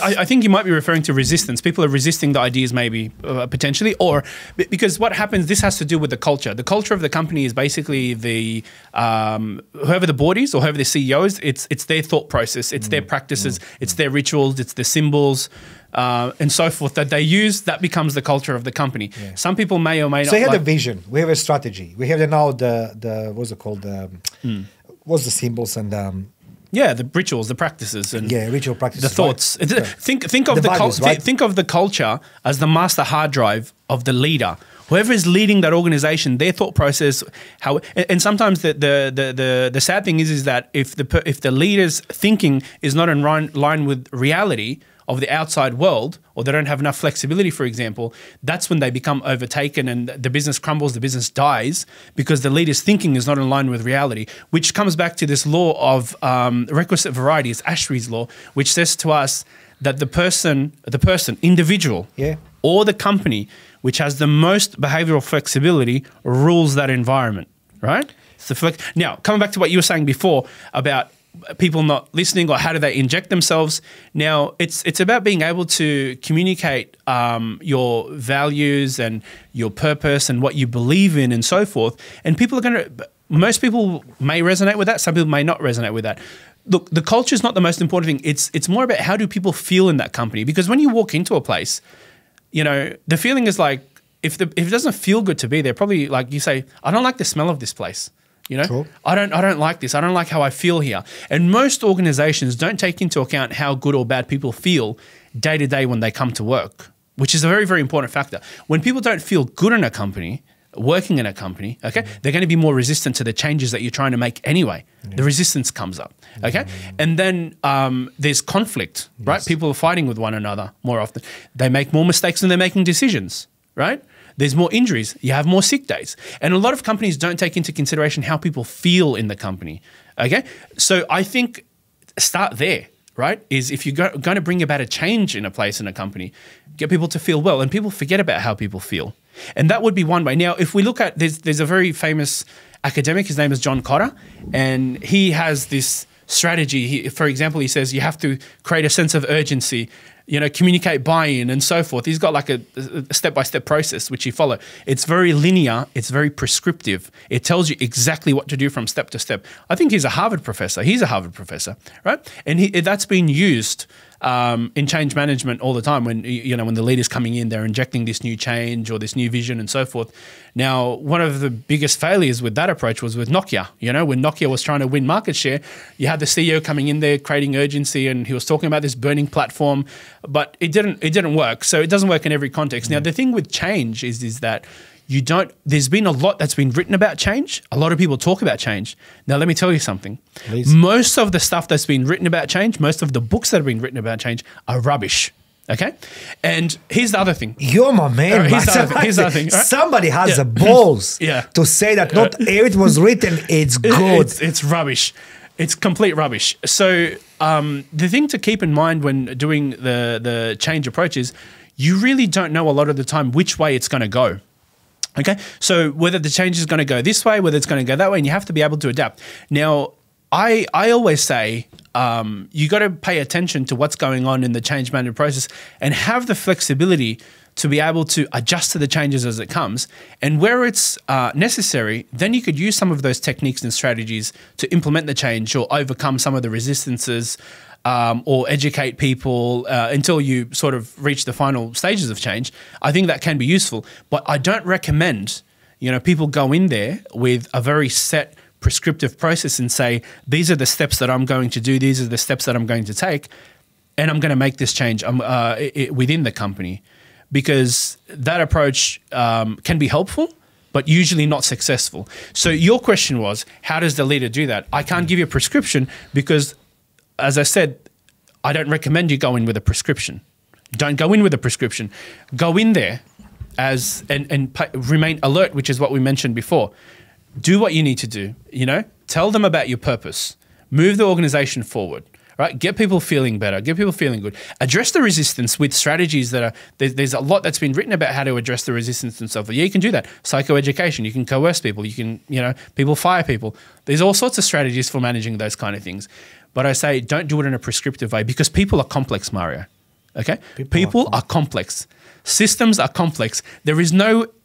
I think you might be referring to resistance. People are resisting the ideas, maybe potentially, or because what happens. This has to do with the culture. The culture of the company is basically the whoever the board is or whoever the CEO is. It's their thought process. It's their practices. It's their rituals. It's the symbols. And so forth that they use, that becomes the culture of the company. Yeah. Some people may or may not. So you have a vision. We have a strategy. We have now the what's it called? What's the symbols and yeah, the rituals, the practices, and ritual practices, the thoughts. Right? Think of the values, right? think of the culture as the master hard drive of the leader. Whoever is leading that organization, their thought process, and sometimes the sad thing is that if the leader's thinking is not in line with reality of the outside world, or they don't have enough flexibility, for example, that's when they become overtaken and the business crumbles, the business dies, because the leader's thinking is not in line with reality, which comes back to this law of requisite variety, it's Ashby's law, which says to us that the person, individual, or the company which has the most behavioral flexibility rules that environment, right? Now, coming back to what you were saying before about people not listening or how do they inject themselves. Now, it's about being able to communicate your values and your purpose and what you believe in and so forth. And most people may resonate with that. Some people may not resonate with that. Look, the culture is not the most important thing. It's more about how do people feel in that company. Because when you walk into a place, the feeling is like, if it doesn't feel good to be there, probably like you say, I don't like the smell of this place. True. I don't like this. I don't like how I feel here. And most organizations don't take into account how good or bad people feel day to day when they come to work, which is a very, very important factor. When people don't feel good in a company, working in a company, okay, they're going to be more resistant to the changes that you're trying to make anyway. The resistance comes up, okay? And then there's conflict, right? People are fighting with one another more often. They make more mistakes when they're making decisions, right? There's more injuries. You have more sick days. And a lot of companies don't take into consideration how people feel in the company, okay? So I think start there, right? Is if you're going to bring about a change in a place in a company, get people to feel well. And people forget about how people feel. And that would be one way. Now, if we look at, there's a very famous academic, his name is John Cotter, and he has this strategy. For example, he says you have to create a sense of urgency, communicate buy-in and so forth. He's got like a step-by-step process which you follow. It's very linear. It's very prescriptive. It tells you exactly what to do from step to step. I think he's a Harvard professor. He's a Harvard professor, right? And that's been used in change management all the time when the leader's coming in, they're injecting this new change or this new vision and so forth. Now, one of the biggest failures with that approach was with Nokia. When Nokia was trying to win market share, you had the CEO coming in there creating urgency, and he was talking about this burning platform, but it didn't work. So it doesn't work in every context. Now, the thing with change is that there's been a lot that's been written about change. A lot of people talk about change. Now, let me tell you something. Please. Most of the stuff that's been written about change, most of the books that have been written about change are rubbish. Okay? And here's the other thing. You're my man. Here's the other thing. Right? Somebody has the balls to say that not everything was written, it's good. It's rubbish. It's complete rubbish. So the thing to keep in mind when doing the change approach is you really don't know a lot of the time which way it's going to go. Okay, so whether the change is going to go this way, whether it's going to go that way, and you have to be able to adapt. Now, I always say you got to pay attention to what's going on in the change management process and have the flexibility to be able to adjust to the changes as it comes. And where it's necessary, then you could use some of those techniques and strategies to implement the change or overcome some of the resistances, or educate people until you sort of reach the final stages of change. I think that can be useful. But I don't recommend, people go in there with a very set prescriptive process and say, these are the steps that I'm going to do, these are the steps that I'm going to take, and I'm going to make this change within the company. Because that approach can be helpful, but usually not successful. So your question was, how does the leader do that? I can't give you a prescription because, as I said, I don't recommend you go in with a prescription. Don't go in with a prescription. Go in there and remain alert, which is what we mentioned before. Do what you need to do, Tell them about your purpose. Move the organization forward. Right? Get people feeling better. Get people feeling good. Address the resistance with strategies that are, there's a lot that's been written about how to address the resistance and so forth. Yeah, you can do that. Psychoeducation, you can coerce people. You can, people fire people. There's all sorts of strategies for managing those kind of things. But I say don't do it in a prescriptive way because people are complex, Mario. Okay? People are complex. Systems are complex. There is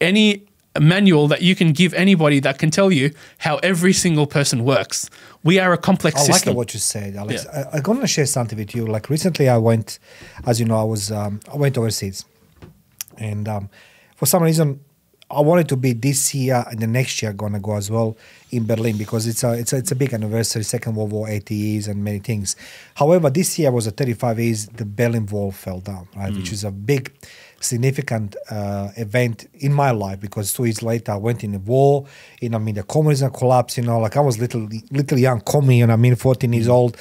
any manual that you can give anybody that can tell you how every single person works. We are a complex system. I like what you said, Alex. Yeah. I'm going to share something with you. Like recently I went, as you know, I went overseas. And for some reason, I wanted to be this year and the next year going to go as well in Berlin because it's a big anniversary, Second World War, 80 years and many things. However, this year was a 35 years, the Berlin Wall fell down, right? Which is a big, significant event in my life because 2 years later I went in a war, the communism collapsed, like I was little young commie, 14 years old,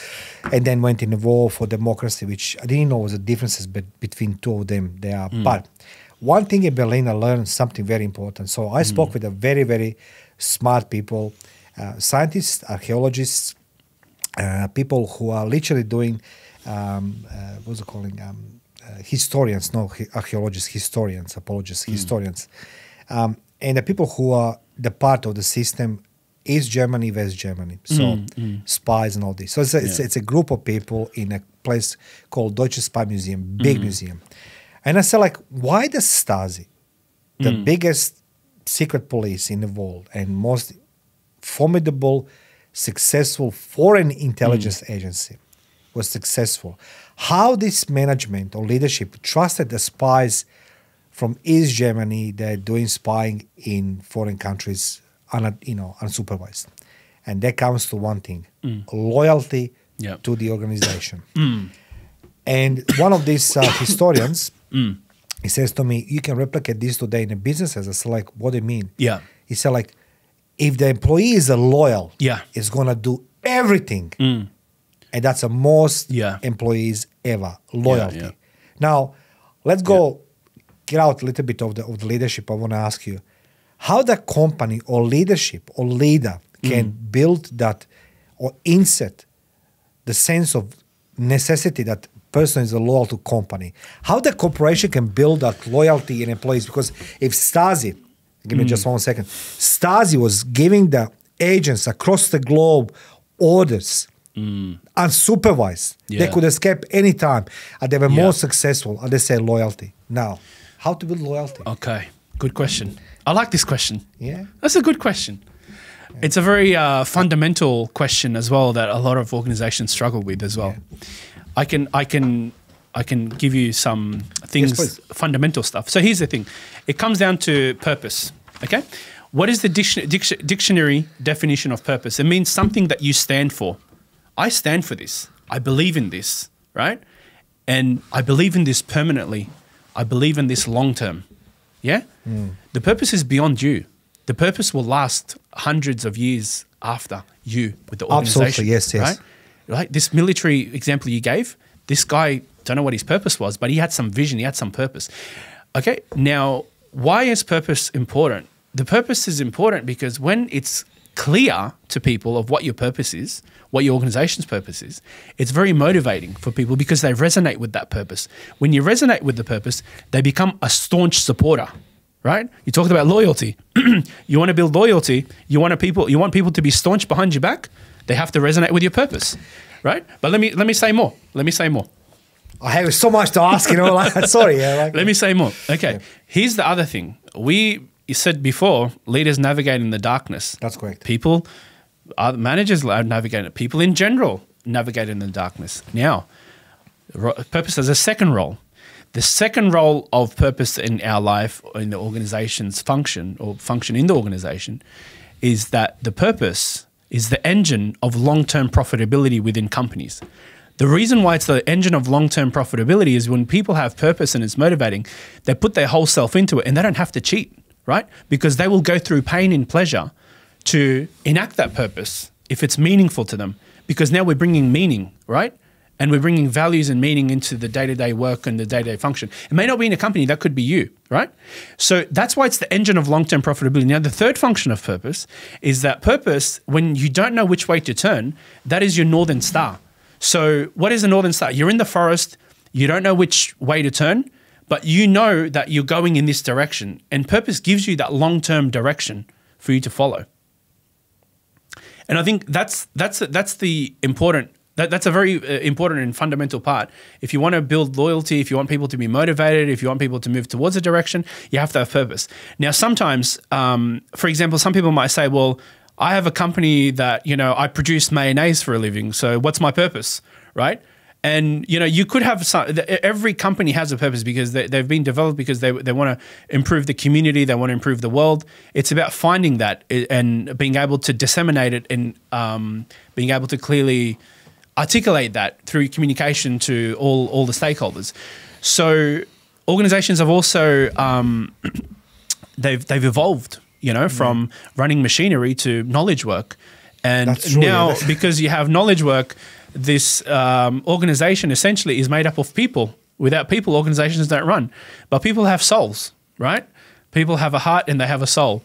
and then went in a war for democracy, which I didn't know was the differences between two of them there. But one thing in Berlin, I learned something very important. So I spoke with a very, very smart people, scientists, archaeologists, people who are literally doing, what's it calling, historians, no archaeologists, historians, apologists, historians. And the people who are the part of the system, East Germany, West Germany, so spies and all this. So it's a group of people in a place called Deutsches Spy Museum, big museum. And I said, like, why the Stasi, the biggest secret police in the world and most formidable, successful foreign intelligence agency was successful? How this management or leadership trusted the spies from East Germany that are doing spying in foreign countries, unsupervised. And that comes to one thing, loyalty to the organization. And one of these historians, he says to me, you can replicate this today in a business. I said, like, what do you mean? Yeah. He said, like, if the employees are loyal, it's going to do everything. And that's the most employees ever, loyalty. Now, let's go get out a little bit of the leadership. I want to ask you, how the company or leadership or leader can build that or insert the sense of necessity that person is loyal to company. How the corporation can build that loyalty in employees? Because if Stasi, give me just 1 second, Stasi was giving the agents across the globe orders, unsupervised, they could escape anytime, and they were more successful, and they say loyalty. Now, how to build loyalty? Okay, good question. I like this question. Yeah. That's a good question. It's a very fundamental question as well that a lot of organizations struggle with as well. I can give you some things, fundamental stuff. So here's the thing. It comes down to purpose, okay? What is the dictionary definition of purpose? It means something that you stand for. I stand for this. I believe in this, right? And I believe in this permanently. I believe in this long term, yeah? The purpose is beyond you. The purpose will last hundreds of years after you with the organization. Absolutely, yes. Right? This military example you gave, this guy, don't know what his purpose was, but he had some vision, he had some purpose. Okay, now, why is purpose important? The purpose is important because when it's clear to people of what your purpose is, what your organization's purpose is, it's very motivating for people because they resonate with that purpose. When you resonate with the purpose, they become a staunch supporter, right? You talked about loyalty. You want to build loyalty, you want people to be staunch behind your back, they have to resonate with your purpose, right? But let me say more. I have so much to ask, like, sorry. Let me say more. Okay. Here's the other thing. You said before, leaders navigate in the darkness. That's correct. People, managers navigate it. People in general navigate in the darkness. Now, purpose has a second role. The second role of purpose in our life, in the organization's function or function in the organization, is that the purpose is the engine of long-term profitability within companies. The reason why it's the engine of long-term profitability is when people have purpose and it's motivating, they put their whole self into it and they don't have to cheat, right? Because they will go through pain and pleasure to enact that purpose if it's meaningful to them. Because now we're bringing meaning, right? And we're bringing values and meaning into the day-to-day work and the day-to-day function. It may not be in a company, that could be you, right? So that's why it's the engine of long-term profitability. Now, the third function of purpose is that purpose, when you don't know which way to turn, that is your northern star. So what is a northern star? You're in the forest, you don't know which way to turn, but you know that you're going in this direction. And purpose gives you that long-term direction for you to follow. And I think that's the important. That's a very important and fundamental part. If you want to build loyalty, if you want people to be motivated, if you want people to move towards a direction, you have to have purpose. Now, sometimes, for example, some people might say, well, I have a company that, I produce mayonnaise for a living, so what's my purpose, right? And, you could have every company has a purpose because they've been developed because they want to improve the community, they want to improve the world. It's about finding that and being able to disseminate it and being able to clearly articulate that through communication to all the stakeholders. So organizations have also, they've evolved, from running machinery to knowledge work. And now, because you have knowledge work, this organization essentially is made up of people. Without people, organizations don't run. But people have souls, right? People have a heart and they have a soul.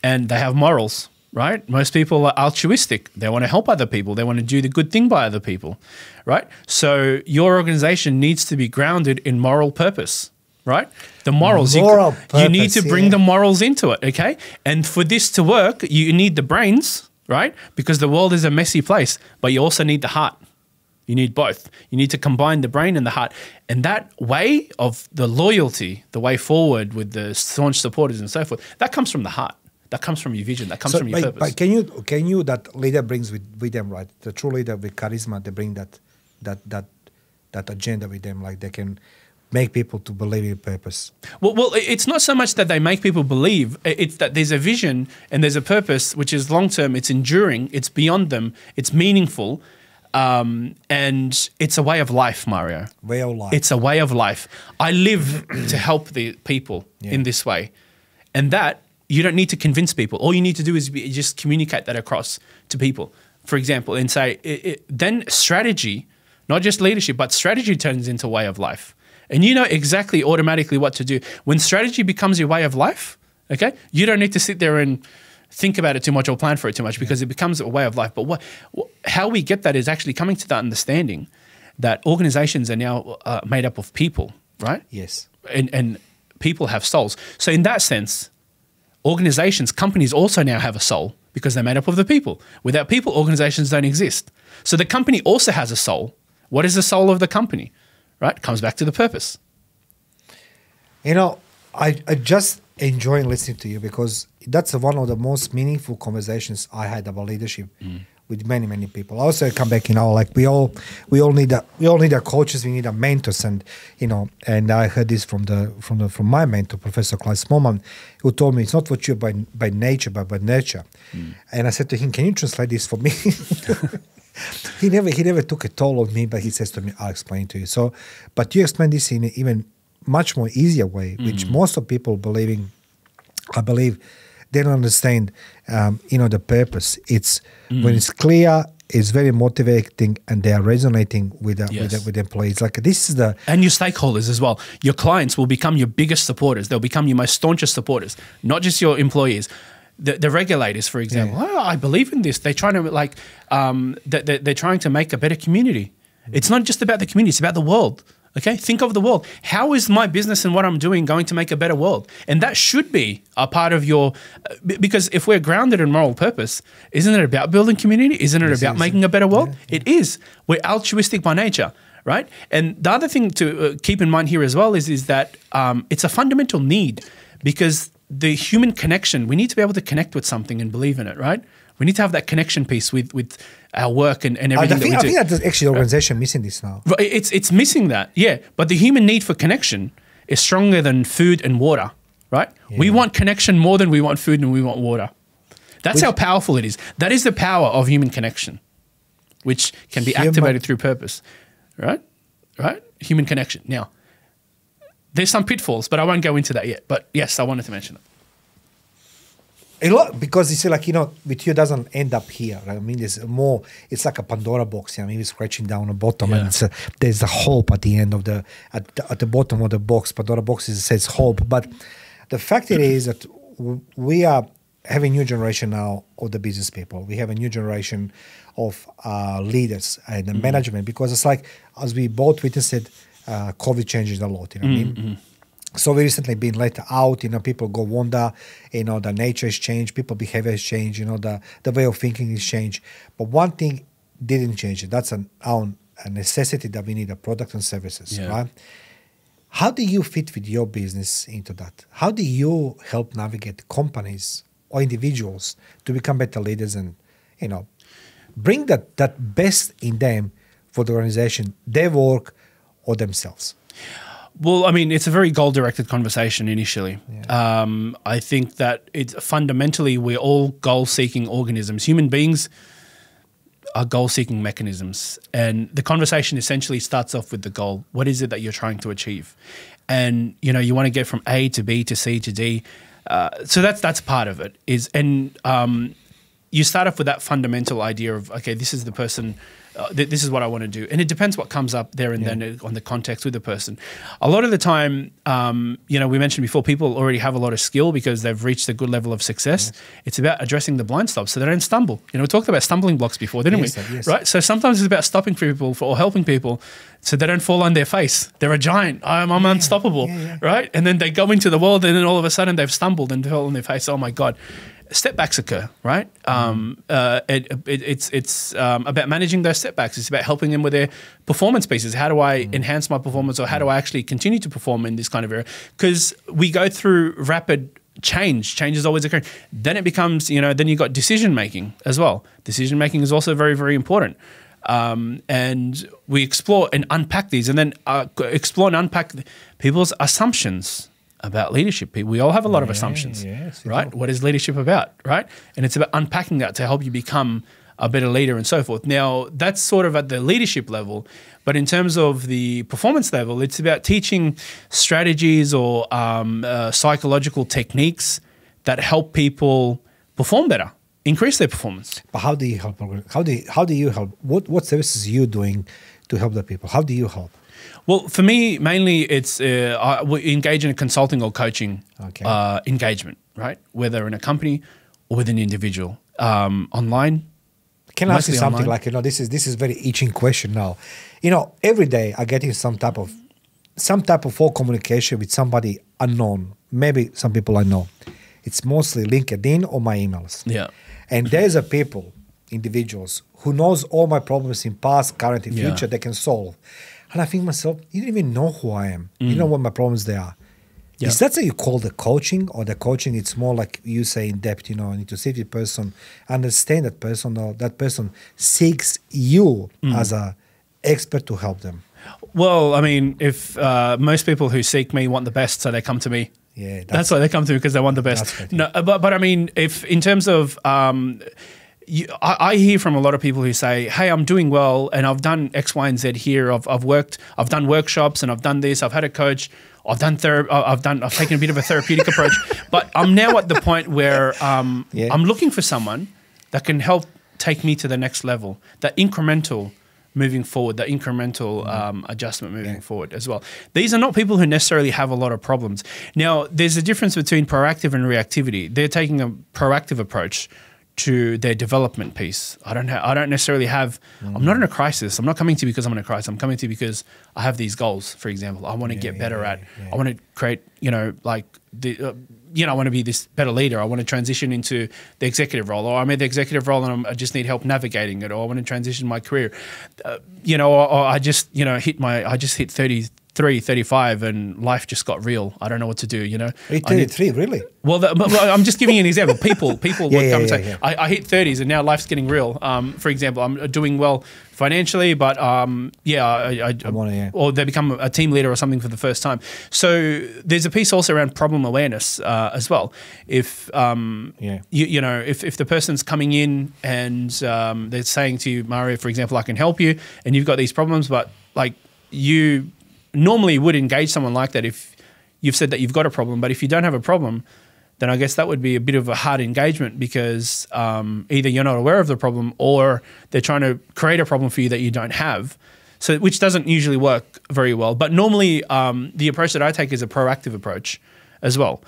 And they have morals, right? Most people are altruistic. They want to help other people. They want to do the good thing by other people, right? So your organization needs to be grounded in moral purpose, right? The morals. You need to bring the morals into it, okay? And for this to work, you need the brains, right? Because the world is a messy place, but you also need the heart. You need both. You need to combine the brain and the heart. And that way of the loyalty, the way forward with the staunch supporters and so forth, that comes from the heart. That comes from your vision. That comes from your purpose. But can you that leader brings with them, right? The true leader with charisma, they bring that agenda with them, like they can make people to believe in purpose. Well, it's not so much that they make people believe. It's that there's a vision and there's a purpose which is long term. It's enduring. It's beyond them. It's meaningful. And it's a way of life, Mario. Way of life. It's a way of life. I live to help the people in this way. And that, you don't need to convince people. All you need to do is just communicate that across to people, for example, and say, then strategy, not just leadership, but strategy turns into a way of life. And you know exactly automatically what to do. When strategy becomes your way of life, okay, you don't need to sit there and think about it too much or plan for it too much because it becomes a way of life. But how we get that is actually coming to that understanding that organizations are now made up of people, right? Yes. And people have souls. So in that sense, organizations, companies also now have a soul because they're made up of the people. Without people, organizations don't exist. So the company also has a soul. What is the soul of the company? Right? It comes back to the purpose. I just enjoy listening to you because that's one of the most meaningful conversations I had about leadership with many, many people. I also come back, like we all need our coaches, we need our mentors, and and I heard this from my mentor, Professor Clive Smallman, who told me it's not what you're by nature, but by nurture. And I said to him, "Can you translate this for me?" He never took a toll on me, but he says to me, "I'll explain to you." So, but you explain this in an even much more easier way, which most of people I believe, they don't understand. The purpose. It's when it's clear, it's very motivating, and they are resonating with the employees. Like this is and your stakeholders as well. Your clients will become your biggest supporters. They'll become your most staunchest supporters, not just your employees. The regulators, for example, I believe in this. They're trying to they're trying to make a better community. It's not just about the community; it's about the world. Okay, think of the world. How is my business and what I'm doing going to make a better world? And that should be a part of your, because if we're grounded in moral purpose, isn't it about building community? Isn't it about making a better world? Yeah. It is. We're altruistic by nature, right? And the other thing to keep in mind here as well is that it's a fundamental need, because the human connection, we need to be able to connect with something and believe in it, right? We need to have that connection piece with our work and everything that we do. I think that actually the organization missing this now. It's missing that, yeah. But the human need for connection is stronger than food and water, right? Yeah. We want connection more than we want food and we want water. That's how powerful it is. That is the power of human connection, which can be activated through purpose, right? Right? Human connection. Now, there's some pitfalls, but I won't go into that yet. But yes, I wanted to mention it. A lot, because you see, like, with you, it doesn't end up here. Right? I mean, there's more. It's like a Pandora box. I mean, it's scratching down the bottom, and there's a hope at the end of at the bottom of the box. Pandora box says hope, but the fact is that we are having a new generation now of the business people. We have a new generation of leaders and the management, because it's like, as we both witnessed it, COVID changes a lot. You know what I mean? So we recently been let out, people go wander, the nature has changed, people behavior has changed, the way of thinking has changed. But one thing didn't change. That's a necessity that we need a product and services, right? How do you fit with your business into that? How do you help navigate companies or individuals to become better leaders and, bring that best in them for the organization, their work or themselves? Well, I mean, it's a very goal-directed conversation initially. Yeah. I think that fundamentally we're all goal-seeking organisms. Human beings are goal-seeking mechanisms. And the conversation essentially starts off with the goal. What is it that you're trying to achieve? And, you want to get from A to B to C to D. So that's part of it. You start off with that fundamental idea of, okay, this is the person, this is what I want to do. And it depends what comes up there and then on the context with the person. A lot of the time, we mentioned before, people already have a lot of skill because they've reached a good level of success. Yes. It's about addressing the blind spots so they don't stumble. We talked about stumbling blocks before, didn't we? Yes. Right? So sometimes it's about stopping people or helping people so they don't fall on their face. They're a giant. I'm unstoppable, right? And then they go into the world and then all of a sudden they've stumbled and fell on their face. Oh my God. Setbacks occur, right? It's about managing those setbacks. It's about helping them with their performance pieces. How do I enhance my performance, or how do I actually continue to perform in this kind of area? Because we go through rapid change. Change is always occurring. Then it becomes, then you got decision making as well. Decision making is also very, very important. And we explore and unpack these, and then explore and unpack people's assumptions about leadership. We all have a lot of assumptions, right? What is leadership about, right? And it's about unpacking that to help you become a better leader and so forth. Now, that's sort of at the leadership level, but in terms of the performance level, it's about teaching strategies or psychological techniques that help people perform better, increase their performance. But how do you help? How do you help? What services are you doing to help the people? How do you help? Well, for me, mainly it's we engage in a consulting or coaching engagement, right? Whether in a company or with an individual, online. Can I ask you something online? This is very itching question now. Every day I get in some type of phone communication with somebody unknown. Maybe some people I know. It's mostly LinkedIn or my emails. Yeah. And there's individuals who knows all my problems in past, current, and future they can solve. And I think to myself, you don't even know who I am. You know what my problems they are. Yep. Is that what you call the coaching? Or the coaching, it's more like you say in depth, I need to see the person, understand that person, or that person seeks you as an expert to help them. Well, I mean, if most people who seek me want the best, so they come to me. Yeah, that's why they come to me, because they want the best. No, but I mean, if in terms of I hear from a lot of people who say, "Hey, I'm doing well, and I've done X, Y, and Z here. I've done workshops, and I've done this. I've had a coach. I've taken a bit of a therapeutic approach, but I'm now at the point where I'm looking for someone that can help take me to the next level, that incremental moving forward, that incremental adjustment moving forward as well. These are not people who necessarily have a lot of problems. Now, there's a difference between proactive and reactivity. They're taking a proactive approach to their development piece. I don't necessarily have. I'm not in a crisis. I'm not coming to you because I'm in a crisis. I'm coming to you because I have these goals. For example, I want to get better at. I want to create. Like the. I want to be this better leader. I want to transition into the executive role, or I'm in the executive role and I just need help navigating it, or I want to transition my career. Or I just hit 33, 35 and life just got real. I don't know what to do, 33, really? Well, I'm just giving you an example. People would come and say, I hit 30s and now life's getting real. For example, I'm doing well financially, but or they become a team leader or something for the first time. So there's a piece also around problem awareness as well. If if the person's coming in and they're saying to you, Mario, for example, I can help you, and you've got these problems, but like you normally would engage someone like that if you've said that you've got a problem. But if you don't have a problem, then I guess that would be a bit of a hard engagement, because either you're not aware of the problem or they're trying to create a problem for you that you don't have. So, which doesn't usually work very well. But normally the approach that I take is a proactive approach as well.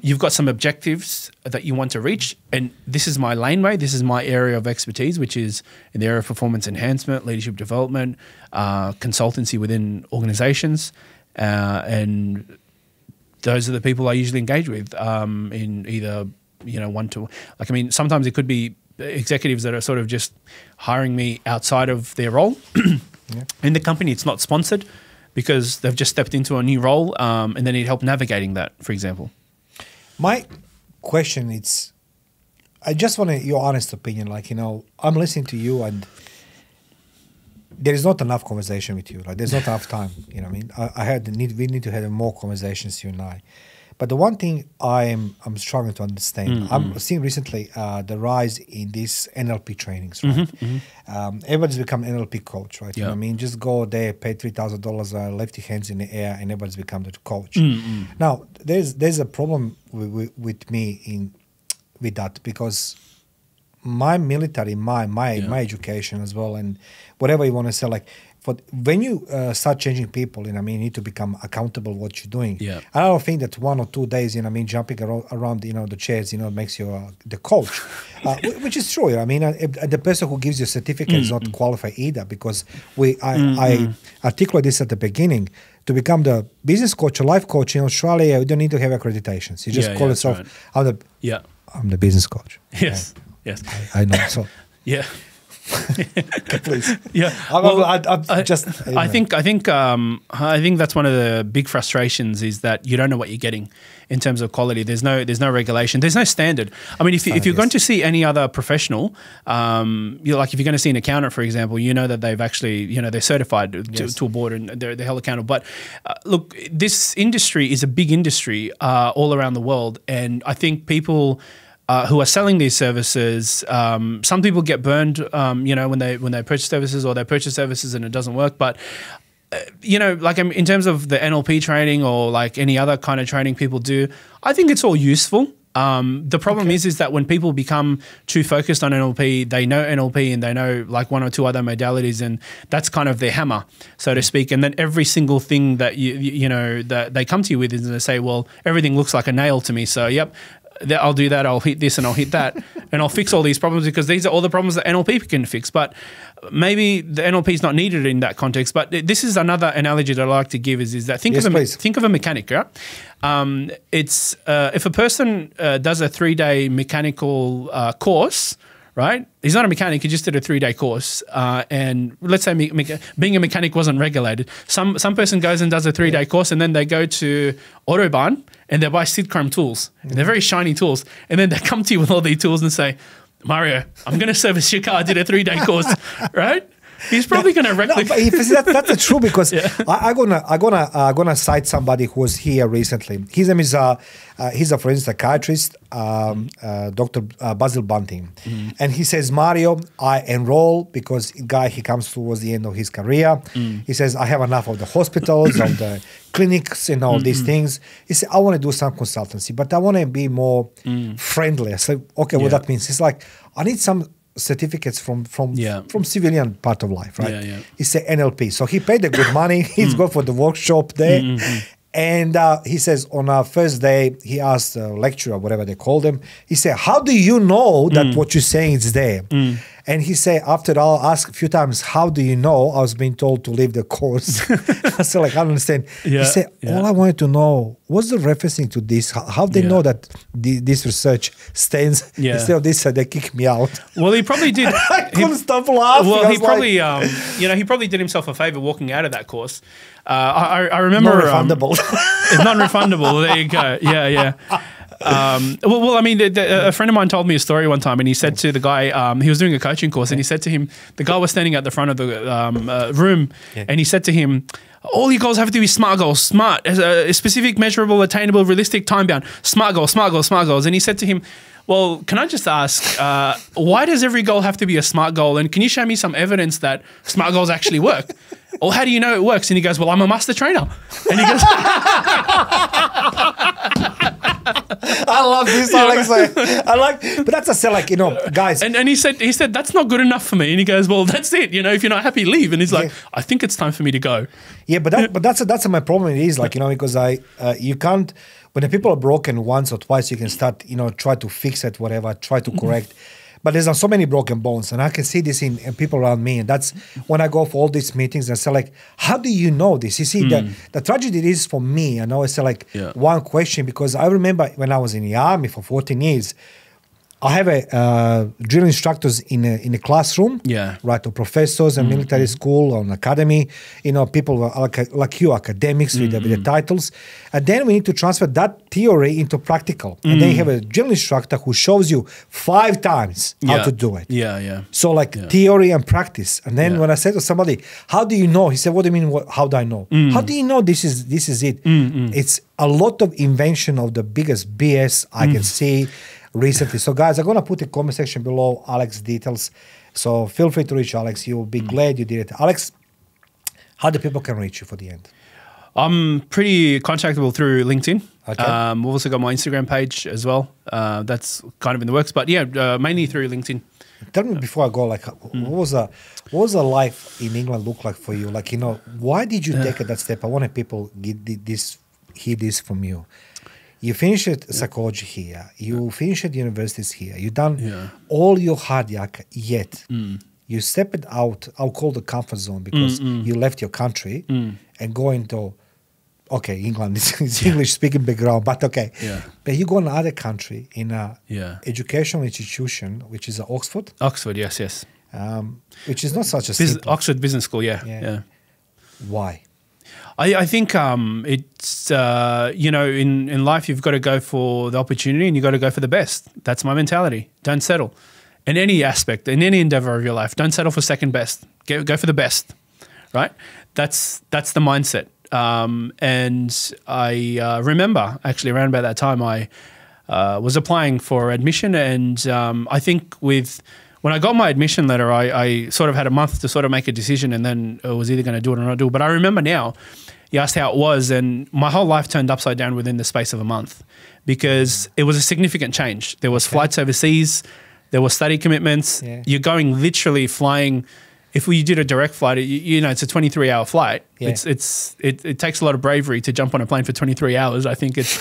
You've got some objectives that you want to reach, and this is my laneway, this is my area of expertise, which is in the area of performance enhancement, leadership development, consultancy within organizations, and those are the people I usually engage with in either, one-to-one. Like, I mean, sometimes it could be executives that are sort of just hiring me outside of their role. In the company, it's not sponsored because they've just stepped into a new role and they need help navigating that, for example. My question is, I just want your honest opinion. Like, I'm listening to you and there is not enough conversation with you. Like, there's not enough time. I mean, we need to have more conversations, you and I. But the one thing I'm struggling to understand, I'm seeing recently the rise in these NLP trainings, right? Everybody's become an NLP coach, right? You know what I mean? Just go there, pay $3,000, left your hands in the air, and everybody's become the coach. Now, there's a problem with me with that, because my military, my education as well, and whatever you want to say, like, when you start changing people, you need to become accountable what you're doing. I don't think that 1 or 2 days, jumping around, the chairs, makes you the coach, which is true. The person who gives you a certificate is not qualified either, because I articulate this at the beginning. To become the business coach or life coach in Australia, you don't need to have accreditations. You just call yourself, right. I'm the business coach. Yes. I know. So please. I think that's one of the big frustrations, is that you don't know what you're getting in terms of quality. There's no regulation. There's no standard. I mean, if you're going to see any other professional, if you're going to see an accountant, for example, that they've actually, they're certified to a board and they're held accountable. But look, this industry is a big industry all around the world, and I think people who are selling these services, some people get burned, when they purchase services, or they purchase services and it doesn't work. But in terms of the NLP training or like any other kind of training people do, I think it's all useful. The problem is that when people become too focused on NLP, they know NLP and they know like 1 or 2 other modalities, and that's kind of their hammer, so to speak. And then every single thing that that they come to you with is they say, well, everything looks like a nail to me, so yep, I'll do that, I'll hit this and I'll hit that, and I'll fix all these problems, because these are all the problems that NLP can fix. But maybe the NLP is not needed in that context. But this is another analogy that I like to give is that think of a mechanic, right? It's if a person does a 3-day mechanical course, right? He's not a mechanic, he just did a 3-day course. And let's say being a mechanic wasn't regulated. Some person goes and does a 3-day course, and then they go to Autobahn and they buy Sidchrome tools. And they're very shiny tools. And then they come to you with all these tools and say, Mario, I'm going to service your car. I did a 3-day course, right? He's probably going to replicate. No, that's true, because I'm gonna cite somebody who was here recently. His name is he's a forensic psychiatrist, Dr. Basil Bunting, and he says, Mario, I enroll because he comes towards the end of his career. He says, I have enough of the hospitals, of the clinics, and all these things. He said, I want to do some consultancy, but I want to be more friendly. I said, okay, what that means? It's like, I need some certificates from civilian part of life, right? He said NLP. So he paid the good money. He's going for the workshop there. And he says on our first day, he asked the lecturer, whatever they called him, he said, how do you know that what you're saying is there? And he said, after I'll ask a few times, how do you know? I was being told to leave the course. I said, like, I don't understand. He said, all I wanted to know, what's the referencing to this? How they know that this research stands? Instead of this, they kick me out. Well, he probably did. I couldn't stop laughing. Well, he probably, he probably did himself a favor walking out of that course. I remember non-refundable. Non-refundable. There you go. Yeah. Well, I mean, a friend of mine told me a story one time, and he said to the guy, he was doing a coaching course, and he said to him, the guy was standing at the front of the room, and he said to him, all your goals have to be SMART goals, SMART, specific, measurable, attainable, realistic, time-bound, SMART goals, SMART goals, SMART goals. And he said to him, well, can I just ask, why does every goal have to be a SMART goal? And can you show me some evidence that SMART goals actually work? Or how do you know it works? And he goes, well, I'm a master trainer. And he goes, I love this, Alex. But that's a say, like, guys. And he said, that's not good enough for me. And he goes, well, that's it. If you're not happy, leave. And he's like, I think it's time for me to go. Yeah, but that's my problem. It is like, because you can't, when the people are broken once or twice, you can start, try to fix it, whatever, try to correct. But there's so many broken bones, and I can see this in people around me. And that's when I go for all these meetings and say, like, how do you know this? You see, the tragedy is for me. I always say, like, one question, because I remember when I was in the army for 14 years, I have a drill instructors in a classroom, right, or professors in military school or an academy, people like you, academics with the titles. And then we need to transfer that theory into practical. And then you have a drill instructor who shows you 5 times how to do it. So theory and practice. And then when I said to somebody, how do you know? He said, what do you mean, how do I know? How do you know this is it? It's a lot of invention of the biggest BS I can see recently. So guys, I'm going to put a comment section below Alex details. So feel free to reach Alex. You'll be glad you did it. Alex, how do people can reach you for the end? I'm pretty contactable through LinkedIn. Okay. We've also got my Instagram page as well. That's kind of in the works, but mainly through LinkedIn. Tell me before I go, like, what was a life in England look like for you? Like, why did you take that step? I wanted people hear this from you. You finished psychology here. You finished universities here. You done all your hard work, yet you stepped out, I'll call the comfort zone, because you left your country and go into, England is English-speaking background, but But you go in another country in a educational institution, which is Oxford. Oxford, yes. Which is not such a Oxford Business School, yeah. Why? I think it's, in life you've got to go for the opportunity and you've got to go for the best. That's my mentality. Don't settle. In any aspect, in any endeavor of your life, don't settle for second best. Go for the best, right? That's the mindset. And I remember actually around about that time I was applying for admission, and I think when I got my admission letter, I sort of had a month to sort of make a decision, and then I was either going to do it or not do it. But I remember now, you asked how it was, and my whole life turned upside down within the space of a month, because it was a significant change. There was flights overseas, there were study commitments. You're going literally flying. If we did a direct flight, it's a 23-hour flight. It takes a lot of bravery to jump on a plane for 23 hours. I think it's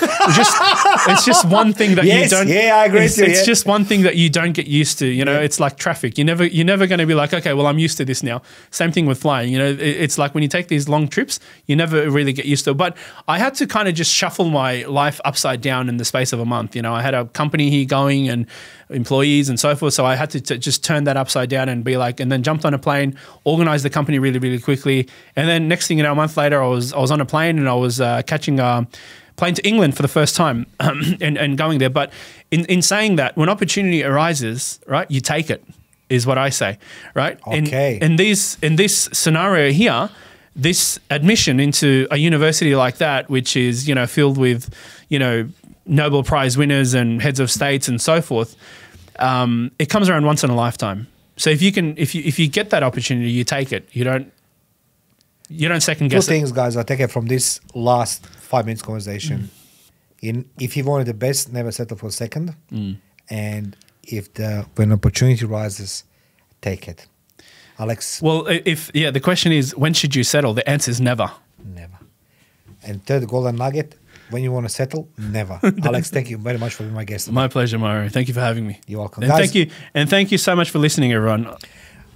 just one thing that you don't. Yeah, I agree. It's just one thing that you don't get used to. It's like traffic. You're never going to be like, okay, well, I'm used to this now. Same thing with flying. It's like when you take these long trips, you never really get used to it. But I had to kind of just shuffle my life upside down in the space of a month. I had a company here going and employees and so forth. So I had to just turn that upside down and be like, and then jumped on a plane, organized the company really, really quickly. And then next thing you know, a month later, I was on a plane and I was catching a plane to England for the first time and going there. But in saying that, when opportunity arises, right, you take it, is what I say, right? Okay. In this scenario here, this admission into a university like that, which is, filled with, Nobel Prize winners and heads of states and so forth, it comes around once in a lifetime. So if you get that opportunity, you take it. You don't second guess it. 2 things, guys, I take it from this last 5 minutes conversation. If you wanted the best, never settle for second. And when opportunity rises, take it. Alex? Well, the question is, when should you settle? The answer is never. Never. And third golden nugget, when you want to settle, never. Alex, thank you very much for being my guest. My pleasure, Mario. Thank you for having me. You're welcome. And Guys, thank you so much for listening, everyone.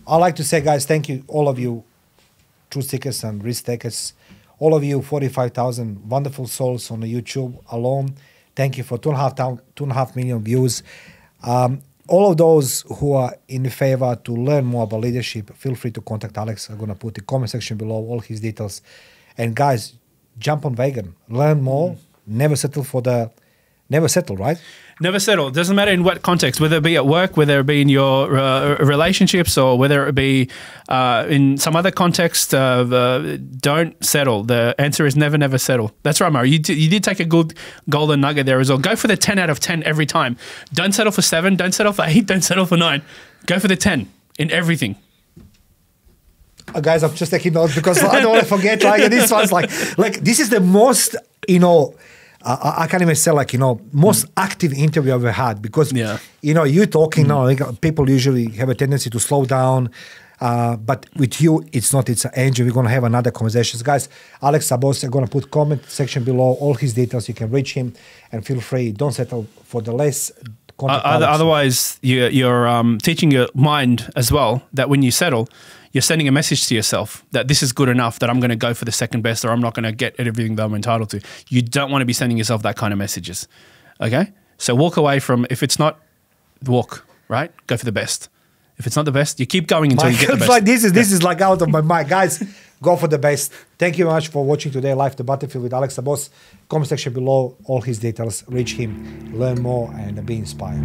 I'd like to say, guys, thank you, all of you, truth seekers and risk takers, all of you 45,000 wonderful souls on the YouTube alone. Thank you for 2.5 million views. All of those who are in favor to learn more about leadership, feel free to contact Alex. I'm going to put the comment section below all his details. And guys, jump on wagon, learn more, never settle, right? Never settle. Doesn't matter in what context, whether it be at work, whether it be in your relationships, or whether it be in some other context. Don't settle. The answer is never, never settle. That's right, Mario. You did take a good golden nugget there as well. Go for the 10 out of 10 every time. Don't settle for 7. Don't settle for 8. Don't settle for 9. Go for the 10 in everything. Guys, I'm just taking notes because I don't want to forget. Like this one's like this is the most, I can't even say most active interview I've ever had because, you talking now, like, people usually have a tendency to slow down. But with you, it's not, it's an angel. We're going to have another conversation. Guys, Alex Aboss, I'm going to put comment section below, all his details. You can reach him and feel free. Don't settle for the less. Otherwise, you're teaching your mind as well that when you settle, you're sending a message to yourself that this is good enough, that I'm going to go for the second best, or I'm not going to get everything that I'm entitled to. You don't want to be sending yourself that kind of messages. Okay? So walk away from, if it's not, walk, right? Go for the best. If it's not the best, you keep going until you get the best. Like this is like out of my mind. Guys, go for the best. Thank you very much for watching today, Life the Battlefield with Alex Aboss. Comment section below, all his details. Reach him, learn more, and be inspired.